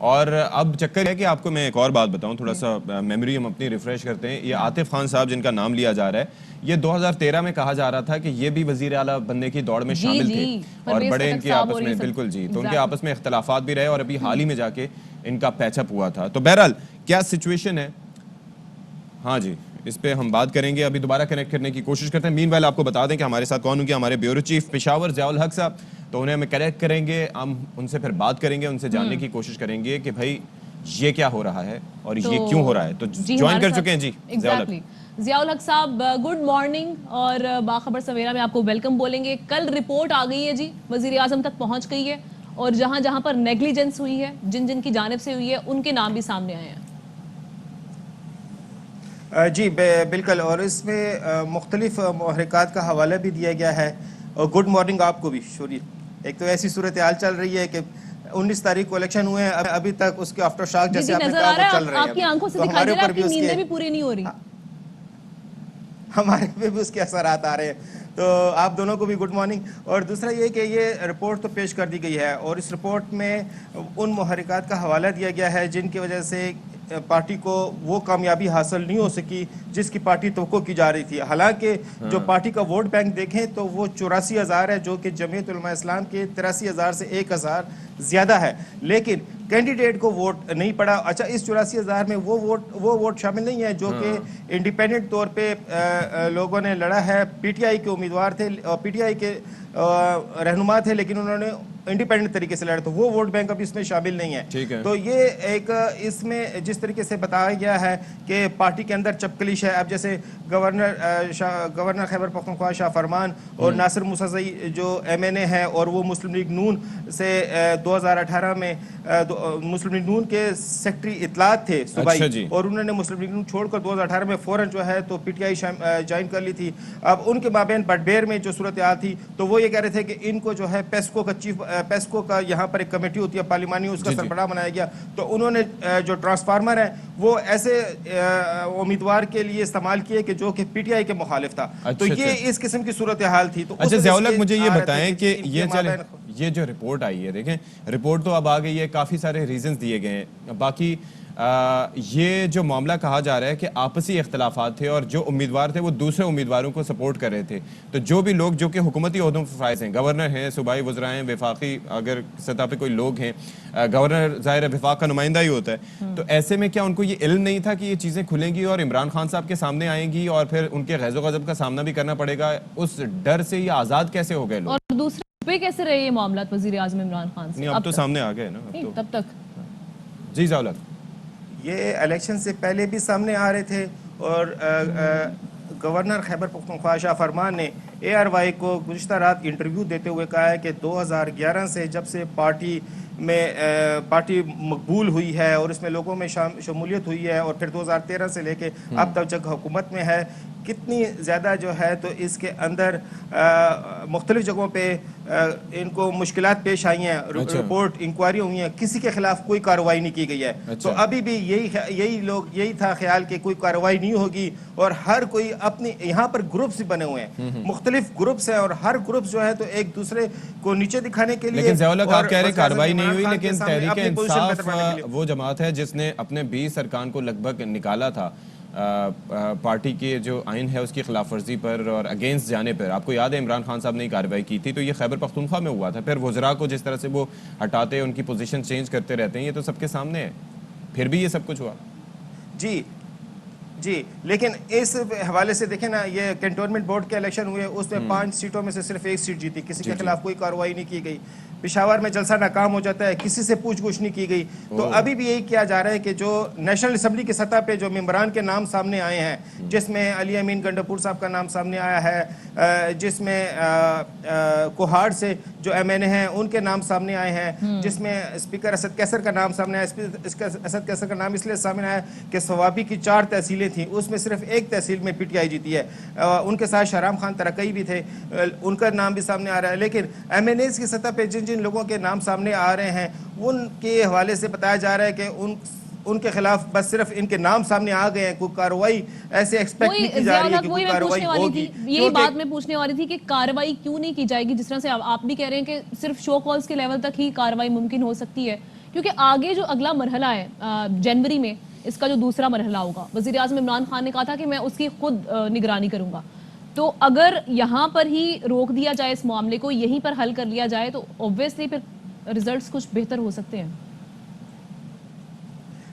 اور اب چکر ہے کہ آپ کو میں ایک اور بات بتاؤں، تھوڑا سا میموری ہم اپنی ریفریش کرتے ہیں. یہ عاطف خان صاحب جن کا نام لیا جا رہا ہے، یہ 2013 میں کہا جا رہا تھا کہ یہ بھی وزیر اعلیٰ بننے کی دوڑ میں شامل تھے اور بڑے ان کے آپس میں بالکل جی، تو ان کے آپس میں اختلافات بھی رہے اور ابھی حال ہی میں جا کے ان کا پیچ اپ ہوا تھا. تو بہرحال کیا سچویشن ہے، ہاں جی اس پہ ہم بات کریں گے. ابھی دوبارہ کنیکٹ کرنے کی کوشش کرتے ہیں. مین وائل آپ کو بتا دیں کہ ہمارے ساتھ کون ہوں گے، ہمارے بیورو چیف پشاور ضیاء الحق صاحب. تو انہیں ہمیں کنیکٹ کریں گے، ہم ان سے پھر بات کریں گے، ان سے جاننے کی کوشش کریں گے کہ بھائی یہ کیا ہو رہا ہے اور یہ کیوں ہو رہا ہے. تو جوائن کر چکے ہیں جی ضیاء الحق. ضیاء الحق صاحب گڈ مارننگ اور باخبر سویرا میں آپ کو ویلکم بولیں گے. کل رپورٹ آ گئی ہے جی، وزیر اعظم تک پہنچ گئی ہے اور جہاں جہاں پر نیگلیجنس ہوئی ہے، جن جن کی جانب سے ہوئی ہے، ان کے نام بھی سامنے آئے ہیں. جی بالکل، اور اس میں مختلف محرکات کا حوالہ بھی دیا گیا ہے. اور گڈ مارننگ آپ کو بھی شوری. ایک تو ایسی صورتحال چل رہی ہے کہ 19 تاریخ کو الیکشن ہوئے ہیں، ابھی تک اس کے آفٹر شاک جیسے آپ نے کہا وہ چل رہے ہیں. آپ کی آنکھوں سے دکھائی دے رہا ہے آپ کی نیندیں بھی پوری نہیں ہو رہی. ہمارے پہ بھی اس کے اثرات آ رہے ہیں. تو آپ دونوں کو بھی گڈ مارننگ. اور دوسرا یہ کہ یہ رپورٹ تو پیش کر دی گئی ہے اور اس رپورٹ میں ان محرکات کا حوالہ دیا گیا ہے جن کی وجہ سے پارٹی کو وہ کامیابی حاصل نہیں ہو سکی جس کی پارٹی توقع کی جا رہی تھی. حالانکہ جو پارٹی کا ووٹ بینک دیکھیں تو وہ 84,000 ہے، جو کہ جمعیت علماء اسلام کے 83,000 سے 1,000 زیادہ ہے، لیکن کینڈیڈیٹ کو ووٹ نہیں پڑا. اچھا، اس 84,000 میں وہ ووٹ شامل نہیں ہے جو کہ انڈیپینڈنٹ طور پہ لوگوں نے لڑا ہے. پی ٹی آئی کے امیدوار تھے، پی ٹی آئی کے رہنما تھے، لیکن انہوں نے انڈیپینڈنٹ طریقے سے لڑا، تو وہ ووٹ بینک اب اس میں شامل نہیں ہے. تو یہ ایک اس میں جس طریقے سے بتایا گیا ہے کہ پارٹی کے اندر چپکلیش ہے. اب جیسے گورنر خیبر پختونخوا شاہ فرمان اور ناصر موسیٰ جو ایم این اے ہے اور وہ مسلم لیگ نون سے 2018 میں مسلم لیگ نون کے سیکٹری اطلاعات تھے صوبائی، اور انہوں نے مسلم لیگ نون چھوڑ کر 2018 میں فوراً جو ہے تو پی ٹی آئی جوائن کر لی تھی. اب ان کے مابین بٹبیر میں جو صورتحال تھی تو وہ یہ کہہ رہے تھے کہ ان کو جو ہے پیسکو کا یہاں پر ایک کمیٹی ہوتی ہے پارلیمانی، اس کا سربراہ بنایا گیا. تو انہوں نے جو ٹرانسفارمر ہے وہ ایسے امیدوار کے لیے استعمال کیے کہ جو کہ پی ٹی آئی کے مخالف تھا. تو یہ اس قسم کی صورتحال تھی. تو اچھا ضیاء الحق مجھے یہ بتائیں کہ یہ جو رپورٹ آئی ہے، دیکھیں رپورٹ تو اب آ گئی ہے، کافی سارے ریزنز دیے گئے ہیں. باقی یہ جو معاملہ کہا جا رہا ہے کہ آپسی اختلافات تھے اور جو امیدوار تھے وہ دوسرے امیدواروں کو سپورٹ کر رہے تھے. تو جو بھی لوگ جو کہ حکومتی عہدوں پر فائز ہیں، گورنر ہیں، صوبائی وزراء ہیں، وفاقی اگر سطح پہ کوئی لوگ ہیں، گورنر ظاہر وفاق کا نمائندہ ہی ہوتا ہے، تو ایسے میں کیا ان کو یہ علم نہیں تھا کہ یہ چیزیں کھلیں گی اور عمران خان صاحب کے سامنے آئیں گی اور پھر ان کے غیظ و غضب کا سامنا بھی کرنا پڑے گا؟ اس ڈر سے یہ آزاد کیسے ہو گئے لوگ؟ اور دوسرے پہ کیسے رہے یہ معاملات وزیر اعظم عمران خان سے؟ اب تو سامنے آ گئے نا تب تک. جی ضیاء الحق، یہ الیکشن سے پہلے بھی سامنے آ رہے تھے اور گورنر خیبر پختونخوا شاہ فرمان نے اے آر وائی کو گزشتہ رات انٹرویو دیتے ہوئے کہا ہے کہ 2011 سے جب سے پارٹی مقبول ہوئی ہے اور اس میں لوگوں میں شمولیت ہوئی ہے، اور پھر 2013 سے لے کے اب تک جب حکومت میں ہے، کتنی زیادہ جو ہے تو اس کے اندر مختلف جگہوں پہ ان کو مشکلات پیش آئی ہیں. رپورٹ انکوائری ہوئی ہیں، کسی کے خلاف کوئی کارروائی نہیں کی گئی ہے. تو ابھی بھی یہی تھا خیال کہ کوئی کارروائی نہیں ہوگی اور ہر کوئی اپنی یہاں پر گروپس بنے ہوئے ہیں، مختلف گروپس ہیں، اور ہر گروپ جو ہے تو ایک دوسرے کو نیچے دکھانے کے لیے. لیکن ضیاء الحق آپ کہہ رہے ہیں کارروائی نہیں ہوئی، لیکن تحریک انصاف وہ جماعت ہے جس نے اپنے 20 ارکان کو لگ بھگ نکالا تھا پارٹی کے جو آئین ہے اس کی خلاف ورزی پر اور اگینسٹ جانے پر. آپ کو یاد ہے عمران خان صاحب نے کارروائی کی تھی، تو یہ خیبر پختونخوا میں ہوا تھا. پھر وزراء کو جس طرح سے وہ ہٹاتے، ان کی پوزیشن چینج کرتے رہتے ہیں، یہ تو سب کے سامنے ہے. پھر بھی یہ سب کچھ ہوا. جی لیکن اس حوالے سے دیکھیں نا، یہ کینٹونمنٹ بورڈ کے الیکشن ہوئے، اس میں 5 سیٹوں میں سے صرف 1 سیٹ جیتی، کسی کے خلاف کوئی کارروائی نہیں کی گئی. پشاور میں جلسہ ناکام ہو جاتا ہے، کسی سے پوچھ گچھ نہیں کی گئی. تو ابھی بھی یہی کیا جا رہا ہے کہ جو نیشنل اسمبلی کی سطح پہ جو ممبران کے نام سامنے آئے ہیں، جس میں علی امین گنڈاپور صاحب کا نام سامنے آیا ہے، جس میں کوہاڑ سے جو ایم این اے ہیں ان کے نام سامنے آئے ہیں، جس میں اسپیکر اسد کیسر کا نام سامنے آیا. اسد کیسر کا نام اس لیے سامنے آیا کہ سوابی کی 4 تحصیلیں تھیں، اس میں صرف 1 تحصیل میں پی ٹی آئی جیتی ہے. ان کے ساتھ شہرام خان ترکئی بھی تھے، ان کا نام بھی سامنے آ رہا ہے. لیکن ایم این ایز کی سطح پہ جن لوگوں کے نام سامنے آ رہے ہیں ان کے حوالے سے بتایا جا رہا ہے کہ ان کے خلاف بس صرف ان کے نام سامنے آ گئے ہیں، کوئی کارروائی ایسے ایکسپیکٹ نہیں کی جا رہی ہے کہ کوئی کارروائی ہوگی. یہی بات میں پوچھنے والی تھی کہ کارروائی کیوں نہیں کی جائے گی؟ جس طرح سے آپ بھی کہہ رہے ہیں کہ صرف شو کالز کے لیول تک ہی کارروائی ممکن ہو سکتی ہے، کیونکہ آگے جو اگلا مرحلہ ہے جنوری میں اس کا جو دوسرا مرحلہ ہوگا، وزیر اعظم عمران خان نے کہا تھا کہ میں اس کی خود نگرانی کروں گا، تو اگر یہاں پر ہی روک دیا جائے اس معاملے کو، یہیں پر حل کر لیا جائے تو اوبویسلی پھر ریزلٹس کچھ بہتر ہو سکتے ہیں.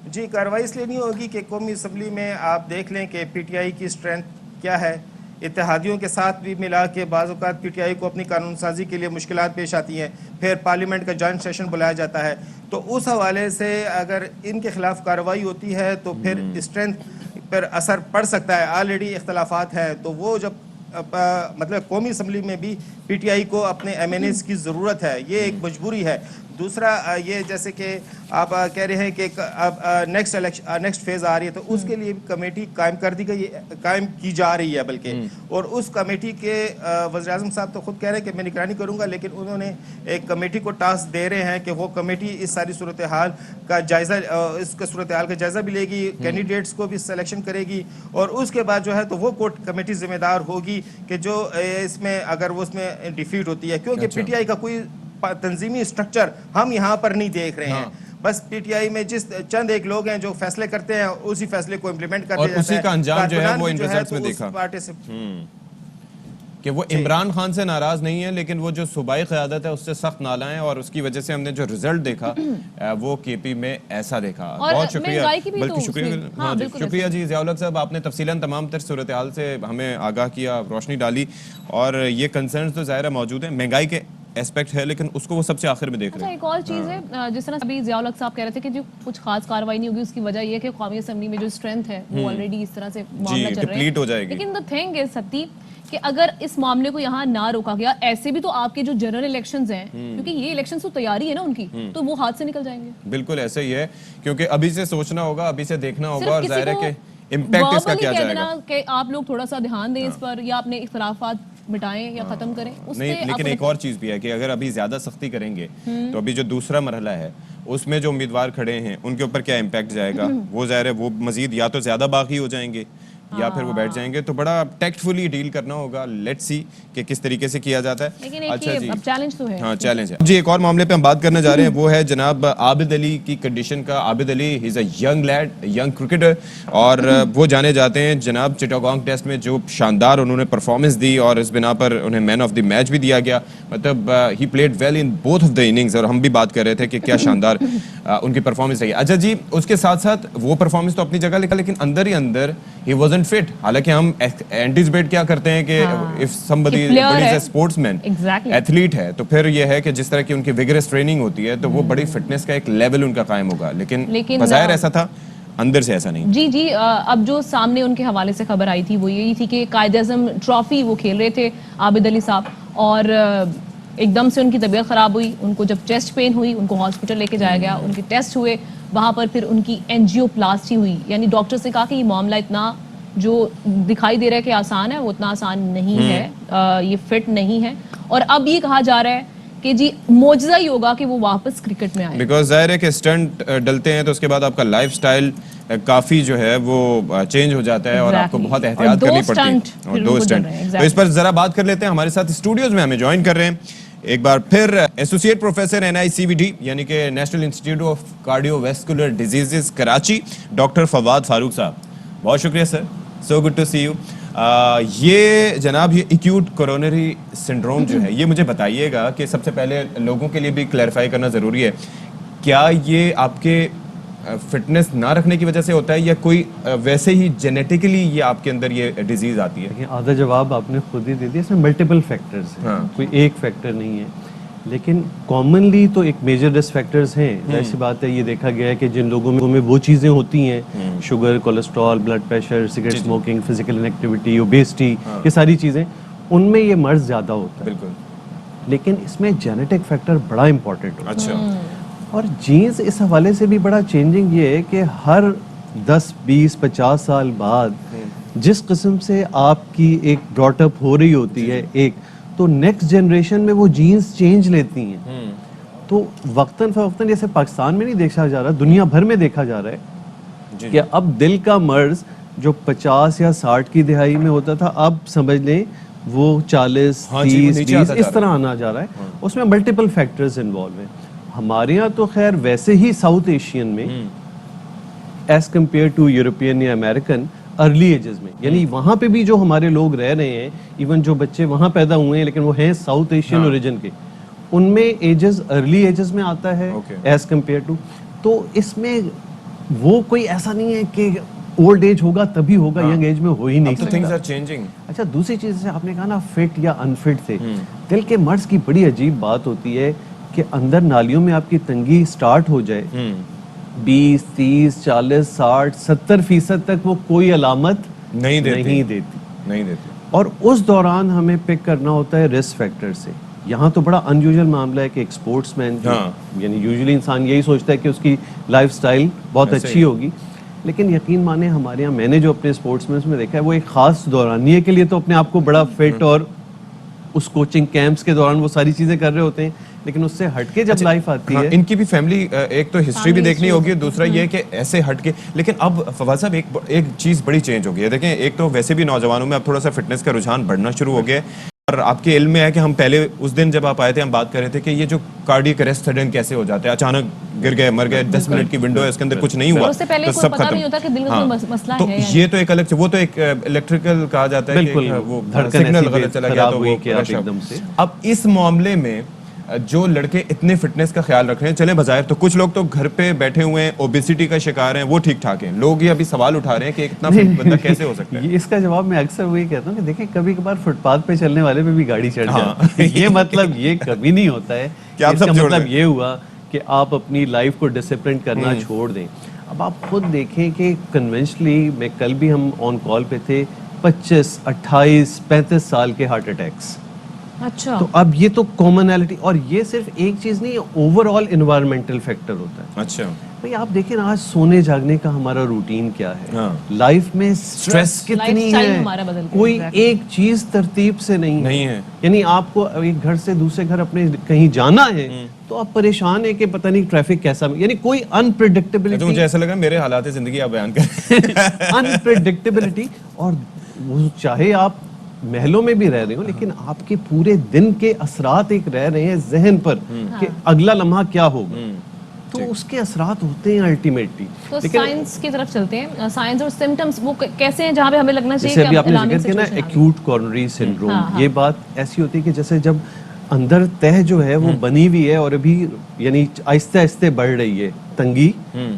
جی، کارروائی اس لیے نہیں ہوگی کہ قومی اسمبلی میں آپ دیکھ لیں کہ پی ٹی آئی کی اسٹرینتھ کیا ہے. اتحادیوں کے ساتھ بھی ملا کے بعض اوقات پی ٹی آئی کو اپنی قانون سازی کے لیے مشکلات پیش آتی ہیں، پھر پارلیمنٹ کا جوائنٹ سیشن بلایا جاتا ہے، تو اس حوالے سے اگر ان کے خلاف کارروائی ہوتی ہے تو پھر اسٹرینتھ پر اثر پڑ سکتا ہے. آلریڈی اختلافات ہیں، تو وہ جب مطلب قومی اسمبلی میں بھی پی ٹی آئی کو اپنے ایم این ایز کی ضرورت ہے، یہ ایک مجبوری ہے. دوسرا یہ جیسے کہ آپ کہہ رہے ہیں کہ اب نیکسٹ فیز آ رہی ہے، تو اس کے لیے کمیٹی قائم کی جا رہی ہے، بلکہ اور اس کمیٹی کے وزیر اعظم صاحب تو خود کہہ رہے ہیں کہ میں نگرانی کروں گا، لیکن انہوں نے ایک کمیٹی کو ٹاسک دے رہے ہیں کہ وہ کمیٹی اس ساری صورتحال کا جائزہ بھی لے گی، کینڈیڈیٹس کو بھی سلیکشن کرے گی، اور اس کے بعد جو ہے تو وہ کمیٹی ذمہ دار ہوگی کہ جو اس میں اگر وہ اس میں ڈیفیٹ ہوتی ہے، کیونکہ پی ٹی آئی کا کوئی تنظیمی اسٹرکچر ہم یہاں پر نہیں دیکھ رہے ہیں. بس پی ٹی آئی میں جس چند ایک لوگ ہیں جو فیصلے کرتے ہیں، اسی فیصلے کو امپلیمنٹ کرتے اور اسی کا انجام جو ہے وہ ان ریزلٹس میں دیکھا کہ وہ عمران خان سے ناراض نہیں ہے، لیکن وہ جو صوبائی قیادت ہے اس سے سخت نالاں ہیں، اور اس کی وجہ سے ہم نے جو رزلٹ دیکھا وہ کے پی میں ایسا دیکھا. بہت شکریہ، بلکہ شکریہ جی ضیاء الحق صاحب، آپ نے تفصیلاً تمام تر صورتحال سے ہمیں آگاہ کیا، روشنی ڈالی، اور یہ کنسرنز تو ظاہر موجود ہیں، مہنگائی کے ایسپیکٹ ہے، لیکن اس کو وہ سب سے آخر میں دیکھ رہے ہیں. ایک اور چیز ہے، جس طرح ابھی ضیاء الحق صاحب کہہ رہے تھے کہ جو کچھ خاص کارروائی نہیں ہوگی، اس کی وجہ یہ ہے کہ قومی اسمبلی میں جو اسٹرینتھ ہے وہ آلریڈی اس طرح سے معاملہ چل رہا ہے. لیکن the thing is ستی کہ اگر اس معاملے کو یہاں نہ روکا گیا، ایسے بھی تو آپ کے جو جنرل الیکشنز ہیں، کیونکہ یہ الیکشنز تو تیاری ہے نا ان کی، تو وہ ہاتھ سے نکل جائیں گے. بالکل ایسا ہی ہے، کیونکہ ابھی سے سوچنا ہوگا، ابھی سے دیکھنا ہوگا، اور ظاہر ہے کہ امپیکٹ اس کا کیا جائے گا. کہ آپ لوگ تھوڑا سا دھیان دیں اس پر، یا اپنے اختلافات مٹائیں یا ختم کریں. نہیں، لیکن ایک اور چیز بھی ہے کہ اگر ابھی زیادہ سختی کریں گے تو ابھی جو دوسرا مرحلہ ہے اس میں جو امیدوار کھڑے ہیں ان کے اوپر کیا امپیکٹ جائے گا. وہ ظاہر ہے وہ مزید یا تو زیادہ باقی ہو جائیں گے یا پھر وہ بیٹھ جائیں گے، تو بڑا ٹیکٹفلی ڈیل کرنا ہوگا. لیٹس سی کہ کس طریقے سے کیا جاتا ہے. اچھا جی، اب چیلنج تو ہے. ہاں چیلنج ہے جی. ایک اور معاملے پہ ہم بات کرنے جا رہے ہیں، وہ ہے جناب عابد علی کی کنڈیشن کا. Abid Ali is a young lad, young cricketer, اور وہ جانے جاتے ہیں جناب چٹاگانگ ٹیسٹ میں جو شاندار انہوں نے پرفارمنس دی، اور اس بنا پر انہیں مین آف دی میچ بھی دیا گیا. مطلب he played well in both of the innings, اور ہم بھی بات کر رہے تھے کہ کیا شاندار ان کی پرفارمنس رہی. اچھا جی، اس کے ساتھ ساتھ وہ پرفارمنس تو اپنی جگہ لکھا، لیکن اندر ہی اندر ہی وازنٹ فٹ. حالانکہ ہم اینٹیسپیٹ کیا کرتے ہیں کہ if somebody is a sportsman, athlete ہے، تو پھر یہ ہے کہ جس طرح کی ان کی ویگرس ٹریننگ ہوتی ہے تو وہ بڑی فٹنس کا ایک لیول ان کا قائم ہوگا، لیکن بظاہر ایسا تھا، اندر سے ایسا نہیں. جی جی، اب جو سامنے ان کے حوالے سے خبر آئی تھی وہ یہی تھی کہ قائد اعظم ٹرافی وہ کھیل رہے تھے عابد علی صاحب، اور ایک دم سے ان کی طبیعت خراب ہوئی، ان کو جب چیسٹ پین ہوئی ان کو ہاسپٹل لے کے جایا گیا، ان کے ٹیسٹ ہوئے، وہاں پر پھر ان کی اینجیوپلاسٹی ہوئی. یعنی ڈاکٹر سے کہا کہ یہ معاملہ اتنا جو دکھائی دے رہا ہے کہ آسان ہے، وہ اتنا آسان نہیں ہے، یہ فٹ نہیں ہے، اور اب یہ کہا جا رہا ہے کہ جی معجزہ ہی ہوگا کہ وہ واپس کرکٹ میں آئے. بیکاز ظاہر ہے کہ اسٹنٹ ڈلتے ہیں تو اس کے بعد آپ کا لائف سٹائل کافی جو ہے وہ چینج ہو جاتا ہے، اور آپ کو بہت احتیاط کرنی پڑتی ہے. اور 2 اسٹنٹ تو اس پر ذرا بات کر لیتے ہیں. ہمارے ساتھ اسٹوڈیوز میں ہمیں جوائن کر رہے ہیں ایک بار پھر ایسوسیٹ پروفیسر NICVD یعنی کہ national institute of cardiovascular diseases Karachi, doctor Fawad Farooq صاحب. بہت شکریہ sir, so good to see you. یہ جناب یہ ایکیوٹ کورونری سنڈروم جو ہے، یہ مجھے بتائیے گا کہ سب سے پہلے لوگوں کے لیے بھی کلیئرفائی کرنا ضروری ہے، کیا یہ آپ کے فٹنس نہ رکھنے کی وجہ سے ہوتا ہے یا کوئی ویسے ہی جینیٹیکلی یہ آپ کے اندر یہ ڈیزیز آتی ہے؟ آدھا جواب آپ نے خود ہی دے دیا. اس میں ملٹیپل فیکٹرز ہیں، کوئی ایک فیکٹر نہیں ہے، لیکن کامنلی تو ایک میجر رسک فیکٹرز ہیں. ایسی بات ہے، یہ دیکھا گیا ہے کہ جن لوگوں میں وہ چیزیں ہوتی ہیں، sugar, cholesterol, blood pressure, cigarette smoking, physical inactivity, obesity, یہ ساری چیزیں، ان میں یہ مرض زیادہ ہوتا ہے. بالکل. لیکن اس میں جینیٹک فیکٹر بڑا امپورٹنٹ ہوتا ہے. اچھا. اور جینز اس حوالے سے بھی بڑا چینجنگ یہ ہے کہ ہر 10 20 50 سال بعد جس قسم سے آپ کی ایک براٹ اپ ہو رہی ہوتی ہے ایک، تو نیکسٹ جنریشن میں وہ جینز چینج لیتی ہیں. تو وقتاً فوقتاً جیسے پاکستان میں نہیں دیکھا جا رہا، دنیا بھر میں دیکھا جا رہا ہے کہ اب دل کا مرض جو 50 یا 60 کی دہائی میں ہوتا تھا، اب سمجھ لیں وہ 40 30 20 اس طرح آنا جا رہا ہے. اس میں ملٹیپل فیکٹرز انوالو ہیں. ہمارے یہاں تو خیر ویسے ہی ساؤتھ ایشین میں ایز کمپیئر ٹو یورپین یا امریکن ارلی ایجز میں، یعنی وہاں پہ بھی جو ہمارے لوگ رہ رہے ہیں، ایون جو بچے وہاں پیدا ہوئے ہیں لیکن وہ ہیں ساؤتھ ایشین اوریجن کے، ان میں ایجز ارلی ایجز میں آتا ہے ایز کمپیئر ٹو. تو اس میں وہ کوئی ایسا نہیں ہے کہ اولڈ ایج ہوگا تبھی ہوگا، ینگ ایج میں ہو ہی نہیں سکتا. اچھا دوسری چیز جیسے آپ نے کہا نا فٹ یا انفٹ تھے، دل کے مرض کی بڑی عجیب بات ہوتی ہے کہ اندر نالیوں میں آپ کی تنگی سٹارٹ ہو جائے، 20 30 40 60 70% تک وہ کوئی علامت نہیں دیتی. اور اس دوران ہمیں پک کرنا ہوتا ہے رسک فیکٹر سے. یہاں تو بڑا انیوژل معاملہ ہے کہ ایک سپورٹس مین یعنی یوزلی انسان یہی سوچتا ہے کہ اس کی لائف سٹائل بہت اچھی ہوگی، لیکن یقین مانیں ہمارے یہاں میں نے جو اپنے سپورٹس مین میں دیکھا ہے وہ ایک خاص دورانیے کے لیے تو اپنے آپ کو بڑا فٹ اور اس کوچنگ کیمپس کے دوران وہ ساری چیزیں کر رہے ہوتے ہیں، لیکن اس سے ہٹ کے جب لائف آتی ہے ان کی بھی فیملی ایک تو ہسٹری بھی دیکھنی ہوگی، دوسرا یہ کہ ایسے ہٹ کے. لیکن اب فواد صاحب ایک چیز بڑی چینج ہو گئی ہے. دیکھیں ایک تو ویسے بھی نوجوانوں میں اب تھوڑا سا فٹنس کا رجحان بڑھنا شروع ہو گیا ہے، اور آپ کے علم میں ہے کہ ہم پہلے اس دن جب آپ آئے تھے ہم بات کر رہے تھے کہ یہ جو کارڈیک اریسٹ سڈن کیسے ہو جاتا ہے، اچانک گر گئے مر گئے، 10 منٹ کی ونڈو ہے اس کے اندر کچھ نہیں ہوا تو سب ختم. تو یہ تو ایک الگ، وہ تو ایک الیکٹریکل کہا جاتا ہے کہ وہ سگنل غلط چلا گیا تو وہ ایک دم سے. اب اس معاملے میں جو لڑکے اتنے فٹنس کا خیال رکھ رہے ہیں، چلیں بظاہر تو کچھ لوگ تو گھر پہ بیٹھے ہوئے ہیں، اوبیسٹی کا شکار ہیں، وہ ٹھیک ٹھاک ہیں، لوگ یہ ابھی سوال اٹھا رہے ہیں کہ اتنا فٹ بندہ کیسے ہو سکتا ہے. اس کا جواب میں اکثر وہی کہتا ہوں کہ دیکھیں کبھی کبھار فٹ پاتھ پہ چلنے والے پہ بھی گاڑی چڑھ جاتی ہے. یہ مطلب یہ کبھی نہیں ہوتا ہے کہ اس کا مطلب یہ ہوا کہ آپ اپنی لائف کو ڈسپلن کرنا چھوڑ دیں. اب آپ خود دیکھیں کہ کنونشنلی میں کل بھی ہم آن کال پہ تھے، 25 28 35 سال کے ہارٹ اٹیکس. اچھا تو اب یہ تو کامنالٹی، اور یہ صرف ایک چیز نہیں ہے، اوور آل انوائرمنٹل فیکٹر ہوتا ہے. اچھا بھئی آپ دیکھیں نا آج سونے جاگنے کا ہمارا روٹین کیا ہے، لائف میں سٹریس کتنی ہے، کوئی ایک چیز ترتیب سے نہیں ہے. یعنی آپ کو ایک گھر سے دوسرے گھر اپنے کہیں جانا ہے تو آپ پریشان ہیں کہ پتہ نہیں ٹریفک کیسا، یعنی کوئی انپریڈکٹیبلٹی. مجھے ایسا لگا میرے حالات زندگی آپ بیان کریں. انپریڈکٹیبلٹی، اور چاہے آپ محلوں میں بھی رہ رہے ہو لیکن آپ کے پورے دن کے اثرات ایک رہ رہے ہیں ذہن پر کہ اگلا لمحہ کیا ہوگا، تو اس کے اثرات ہوتے ہیں الٹیمیٹلی. تو سائنس کی طرف چلتے ہیں، سائنس اور سمپٹمز وہ کیسے ہیں جہاں پہ ہمیں لگنا چاہیے جیسے ابھی آپ نے ذکر کیا نا ایکیوٹ کورونری سنڈروم، یہ بات ایسی ہوتی ہے کہ جیسے جب اندر تہ جو ہے وہ بنی ہوئی ہے اور ابھی یعنی آہستہ آہستہ بڑھ رہی ہے تنگی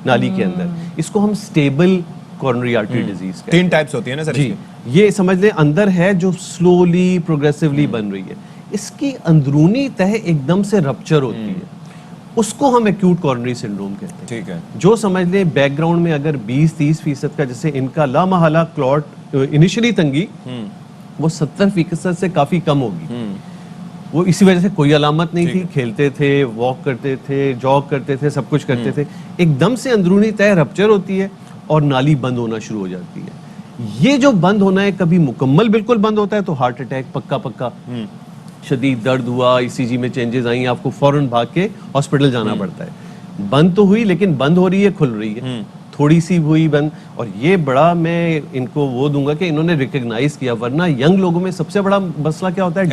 نالی کے اندر، اس کو ہم سٹیبل کورونری آرٹری ڈیزیز کہتے ہیں. 3 ٹائپس ہوتی ہیں نا سر. جی یہ سمجھ لیں اندر ہے جو سلولی پروگریسولی بن رہی ہے، اس کی اندرونی تہ ایک دم سے رپچر ہوتی ہے، اس کو ہم ایکیوٹ کورونری سنڈروم کہتے ہیں. ٹھیک ہے. جو سمجھ لیں بیک گراؤنڈ میں اگر 20-30% کا جیسے ان کا لامحالہ کلوٹ انیشلی تنگی وہ 70% سے کافی کم ہوگی، وہ اسی وجہ سے کوئی علامت نہیں تھی، کھیلتے تھے، واک کرتے تھے، جاگ کرتے تھے، سب کچھ کرتے تھے، ایک دم سے اندرونی تہ رپچر ہوتی ہے اور نالی بند ہونا شروع ہو جاتی ہے. یہ جو بند ہونا ہے کبھی مکمل بالکل بند ہوتا ہے تو ہارٹ اٹیک پکا، شدید درد ہوا، ای سی جی میں چینجز آئیں، آپ کو فوراً بھاگ کے ہاسپٹل جانا پڑتا ہے. بند تو ہوئی لیکن بند ہو رہی ہے کھل رہی ہے، تھوڑی سی ہوئی بند. اور یہ بڑا میں ان کو وہ دوں گا کہ انہوں نے ریکگنائز کیا، ورنہ ینگ لوگوں میں سب سے بڑا مسئلہ کیا ہوتا ہے؟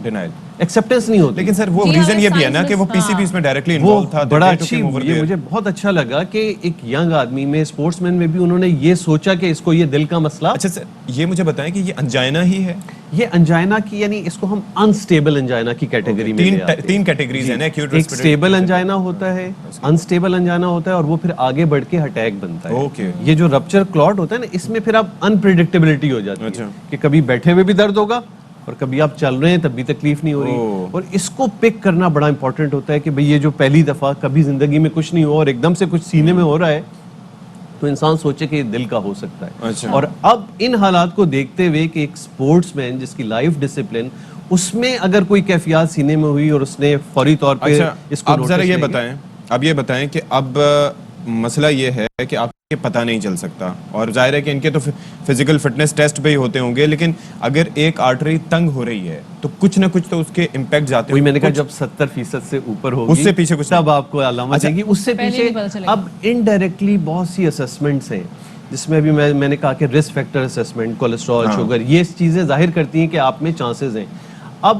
ڈینائل، ایکسیپٹنس نہیں ہوتی. لیکن سر وہ ریزن یہ بھی ہے نا کہ وہ پی سی بی اس میں ڈائریکٹلی انوالو تھا. بڑا اچھی، یہ مجھے بہت اچھا لگا کہ ایک ینگ آدمی میں، اسپورٹس مین میں بھی انہوں نے یہ سوچا کہ اس کو یہ دل کا مسئلہ. اچھا سر یہ مجھے بتائیں کہ یہ انجائنا ہی ہے؟ یہ انجائنا کی یعنی اس کو ہم انسٹیبل انجائنا کی کیٹیگری میں لے آتے ہیں. 3 کیٹیگریز ہیں نا. ایک اسٹیبل انجائنا ہوتا ہے، انسٹیبل انجائنا ہوتا ہے، اور وہ پھر آگے بڑھ کے اٹیک بنتا ہے. یہ جو رپچر کلوٹ ہوتا ہے نا، اس میں پھر اب انپریڈکٹیبلٹی ہو جاتی ہے کہ کبھی بیٹھے ہوئے بھی درد ہوگا اور کبھی آپ چل رہے ہیں تب بھی تکلیف نہیں ہو رہی. اور اس کو پک کرنا بڑا امپورٹنٹ ہوتا ہے کہ بھئی یہ جو پہلی دفعہ کبھی زندگی میں کچھ نہیں ہو اور ایک دم سے کچھ سینے میں ہو رہا ہے تو انسان سوچے کہ یہ دل کا ہو سکتا ہے. اور اب ان حالات کو دیکھتے ہوئے کہ ایک سپورٹس مین جس کی لائف ڈسپلن، اس میں اگر کوئی کیفیات سینے میں ہوئی اور اس نے فوری طور پہ اس کو اب ذرا یہ بتائیں کہ اب مسئلہ یہ ہے کہ آپ کے پتہ نہیں چل سکتا، اور ظاہر ہے کہ ان کے تو فزیکل فٹنس ٹیسٹ بھی ہوتے ہوں گے، لیکن اگر ایک آرٹری تنگ ہو رہی ہے تو کچھ نہ کچھ تو اس کے امپیکٹ جاتے ہیں. میں نے کہا جب 70% سے اوپر ہوگی اس سے پیچھے کچھ تب آپ کو علامت آئے گی. اس سے پیچھے اب انڈائریکٹلی بہت سی اسسمنٹس ہیں جس میں بھی میں نے کہا کہ risk factor assessment, cholesterol, sugar, یہ چیزیں ظاہر کرتی ہیں کہ آپ میں چانسز ہیں. اب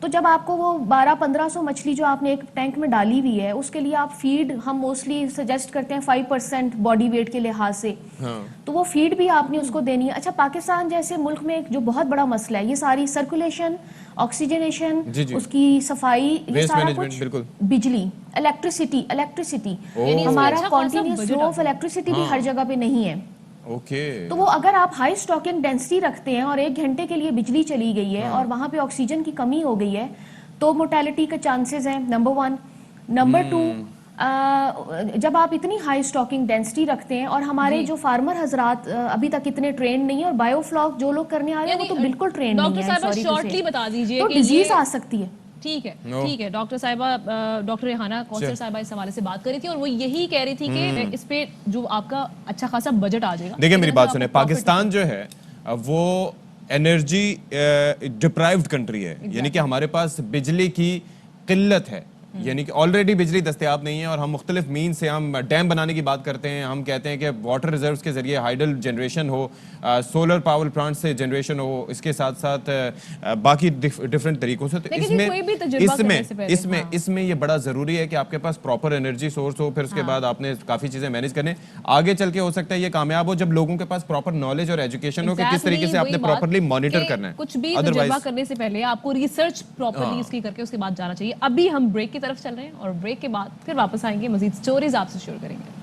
تو جب آپ کو وہ 1200-1500 مچھلی جو آپ نے ایک ٹینک میں ڈالی ہوئی ہے اس کے لیے آپ فیڈ ہم موسٹلی سجیسٹ کرتے ہیں 5% باڈی ویٹ کے لحاظ سے, تو وہ فیڈ بھی آپ نے اس کو دینی ہے. اچھا پاکستان جیسے ملک میں جو بہت بڑا مسئلہ ہے یہ ساری سرکولیشن, آکسیجنیشن, اس کی صفائی, یہ سارا کچھ, بجلی, الیکٹریسٹی ہمارا کنٹینیوس فلو آف الیکٹریسٹی بھی ہر جگہ پہ نہیں ہے. تو وہ اگر آپ ہائی اسٹاکنگ ڈینسٹی رکھتے ہیں اور 1 گھنٹے کے لیے بجلی چلی گئی ہے اور وہاں پہ آکسیجن کی کمی ہو گئی ہے تو موٹیلٹی کے چانسز ہیں, نمبر 1. نمبر 2, جب آپ اتنی ہائی اسٹاکنگ ڈینسٹی رکھتے ہیں اور ہمارے جو فارمر حضرات ابھی تک اتنے ٹرینڈ نہیں ہیں, اور بایو فلاک جو لوگ کرنے آ رہے ہیں وہ تو بالکل ٹرینڈ نہیں ہے, ڈاکٹر صاحبہ شارٹلی بتا دیجئے تو کہ ڈیزیز آ سکتی ہے. ٹھیک ہے ڈاکٹر صاحبہ, ڈاکٹر ریحانہ کوثر صاحبہ اس حوالے سے بات کر رہی تھی اور وہ یہی کہہ رہی تھی کہ اس پہ جو آپ کا اچھا خاصا بجٹ آ جائے گا. دیکھیں میری بات سنیں, پاکستان جو ہے وہ انرجی ڈپرائیوڈ کنٹری ہے, یعنی کہ ہمارے پاس بجلی کی قلت ہے, یعنی کہ آلریڈی بجلی دستیاب نہیں ہے اور ہم مختلف مین سے ہم ڈیم بنانے کی بات کرتے ہیں, ہم کہتے ہیں کہ واٹر ریزروز کے ذریعے ہائیڈل جنریشن ہو, سولر پاور پلانٹ سے جنریشن ہو, اس کے ساتھ ساتھ باقی ڈفرینٹ طریقوں سے. تو اس میں یہ بڑا ضروری ہے کہ آپ کے پاس پراپر انرجی سورس ہو, پھر اس کے بعد آپ نے کافی چیزیں مینیج کرنے. آگے چل کے ہو سکتا ہے یہ کامیاب ہو جب لوگوں کے پاس پراپر نالج اور ایجوکیشن ہو کہ کس طریقے سے آپ نے پراپرلی مانیٹر کرنا ہے. کچھ بھی تجربہ کرنے سے پہلے آپ کو ریسرچ پراپرلی اس کی کر کے اس کے بعد جانا چاہیے. ابھی ہم بریک کی طرف چل رہے ہیں اور بریک کے بعد پھر واپس آئیں گے, مزید سٹوریز آپ سے شیئر کریں گے.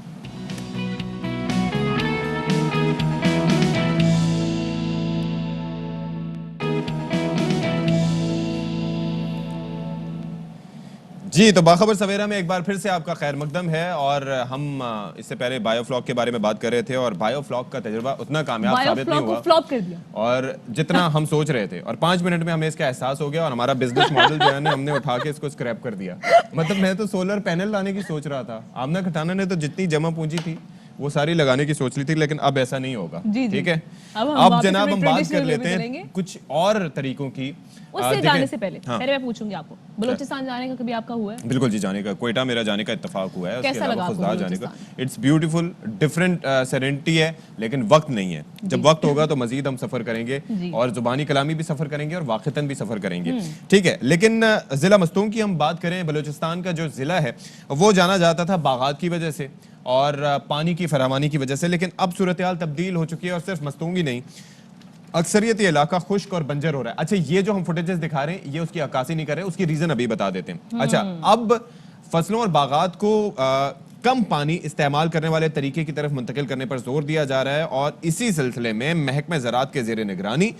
جی تو باخبر سویرا میں ایک بار پھر سے آپ کا خیر مقدم ہے, اور ہم اس سے پہلے بایو فلاک کے بارے میں بات کر رہے تھے اور بایو فلاک کا تجربہ اتنا کامیاب ثابت نہیں ہوا فلاپ کر دیا اور جتنا ہم سوچ رہے تھے, اور 5 منٹ میں ہمیں اس کا احساس ہو گیا اور ہمارا بزنس ماڈل جو ہے ہم نے اٹھا کے اس کو اسکریپ کر دیا. مطلب میں تو سولر پینل لانے کی سوچ رہا تھا, آمنہ کھٹانہ نے تو جتنی جمع پونجی تھی وہ ساری لگانے کی سوچ لی تھی, لیکن اب ایسا نہیں ہوگا. ٹھیک ہے, اب جناب ہم بات کر لیتے ہیں کچھ اور طریقوں کی. اس سے جانے سے پہلے میں پوچھوں گی آپ کو, بلوچستان جانے کا کبھی آپ کا ہوا ہے؟ بالکل جی, جانے کا, کوئٹہ میرا جانے کا اتفاق ہوا ہے. اس کے علاوہ خزدار جانے کا. اٹس بیوٹیفل, ڈفرینٹ سیرینٹی ہے, لیکن وقت نہیں ہے. جب وقت ہوگا تو مزید ہم سفر کریں گے اور زبانی کلامی بھی سفر کریں گے اور واقعتاً بھی سفر کریں گے. ٹھیک ہے, لیکن ضلع مستونگ کی ہم بات کریں, بلوچستان کا جو ضلع ہے وہ جانا جاتا تھا باغات کی وجہ سے اور پانی کی فراوانی کی وجہ سے, لیکن اب صورتحال تبدیل ہو چکی ہے اور صرف مستونگ ہی نہیں, اکثریت یہ علاقہ خشک اور بنجر ہو رہا ہے. اچھا یہ جو ہم فوٹیجز دکھا رہے ہیں یہ اس کی عکاسی نہیں کر رہے, اس کی ریزن ابھی بتا دیتے ہیں. اچھا اب فصلوں اور باغات کو کم پانی استعمال کرنے والے طریقے کی طرف منتقل کرنے پر زور دیا جا رہا ہے, اور اسی سلسلے میں محکمہ زراعت کے زیر نگرانی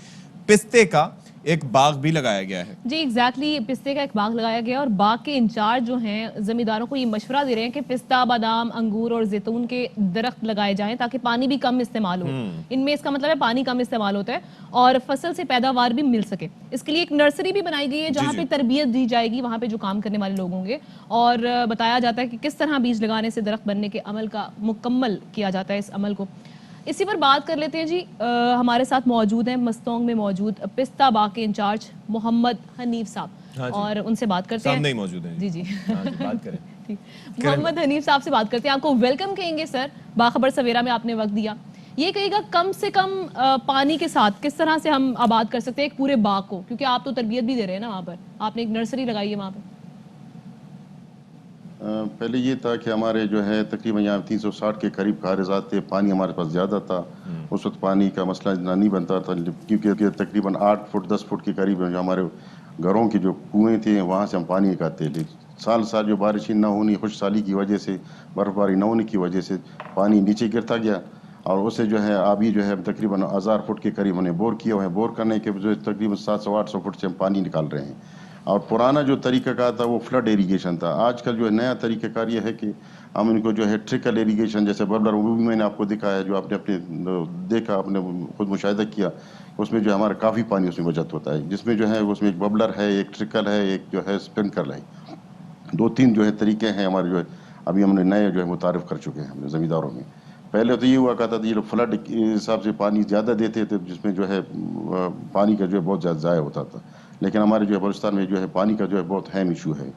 پستے کا ایک باغ بھی لگایا گیا ہے. جی ایگزیکٹلی, پستے کا ایک باغ لگایا گیا اور باغ کے انچارج جو ہیں زمینداروں کو یہ مشورہ دے رہے ہیں کہ پستہ, بادام, انگور اور زیتون کے درخت لگائے جائیں تاکہ پانی بھی کم استعمال ہو. ان میں اس کا مطلب ہے پانی کم استعمال ہوتا ہے اور فصل سے پیداوار بھی مل سکے. اس کے لیے ایک نرسری بھی بنائی گئی ہے جہاں پہ تربیت دی جائے گی وہاں پہ جو کام کرنے والے لوگ ہوں گے, اور بتایا جاتا ہے کہ کس طرح بیج لگانے سے درخت بننے کے عمل کا مکمل کیا جاتا ہے اس عمل کو. اسی پر بات کر لیتے ہیں جی, ہمارے ساتھ موجود ہیں مستونگ میں موجود پستہ باغ کے انچارج محمد حنیف صاحب, اور ان سے بات کرتے ہیں. سامنے ہی موجود ہیں. جی بات کریں. محمد حنیف صاحب سے بات کرتے ہیں. آپ کو ویلکم کہیں گے سر, باخبر سویرا میں آپ نے وقت دیا. یہ کہے گا کم سے کم پانی کے ساتھ کس طرح سے ہم آباد کر سکتے ہیں ایک پورے باغ کو, کیونکہ آپ تو تربیت بھی دے رہے ہیں نا وہاں پر, آپ نے ایک نرسری لگائی ہے وہاں پر. پہلے یہ تھا کہ ہمارے جو ہے تقریباً یہاں 360 کے قریب کارزات تھے, پانی ہمارے پاس زیادہ تھا. اس وقت پانی کا مسئلہ اتنا نہیں بنتا تھا کیونکہ تقریباً 8 فٹ 10 فٹ کے قریب جو ہمارے گھروں کے جو کنویں تھے وہاں سے ہم پانی نکالتے تھے. سال جو بارشیں نہ ہونی, خشک سالی کی وجہ سے, برف باری نہ ہونے کی وجہ سے پانی نیچے گرتا گیا, اور اسے جو ہے ابھی جو ہے تقریباً 1000 فٹ کے قریب ہم نے بور کیا ہے. بور کرنے کے جو تقریباً 700-800 فٹ سے ہم پانی نکال رہے ہیں. اور پرانا جو طریقہ کار تھا وہ فلڈ ایریگیشن تھا. آج کل جو ہے نیا طریقہ کار یہ ہے کہ ہم ان کو جو ہے ٹرکل ایریگیشن جیسے ببلر, وہ بھی میں نے آپ کو دکھایا, جو آپ نے اپنے دیکھا, آپ نے خود مشاہدہ کیا, اس میں جو ہمارا کافی پانی اس میں بچت ہوتا ہے, جس میں جو ہے اس میں ایک ببلر ہے, ایک ٹرکل ہے, ایک جو ہے اسپرنکلر ہے. 2-3 جو ہے طریقے ہیں ہمارے جو ہے ابھی ہم نے نئے جو ہے متعارف کر چکے ہیں ہم زمینداروں میں. پہلے تو یہ ہوا کرتا تھا یہ لوگ فلڈ کے حساب سے پانی زیادہ دیتے تھے, جس میں جو ہے پانی کا جو ہے بہت زیادہ ضائع ہوتا تھا. لیکن ہمارے جو ہے بلوچستان میں جو ہے پانی کا جو ہے بہت اہم ایشو ہے.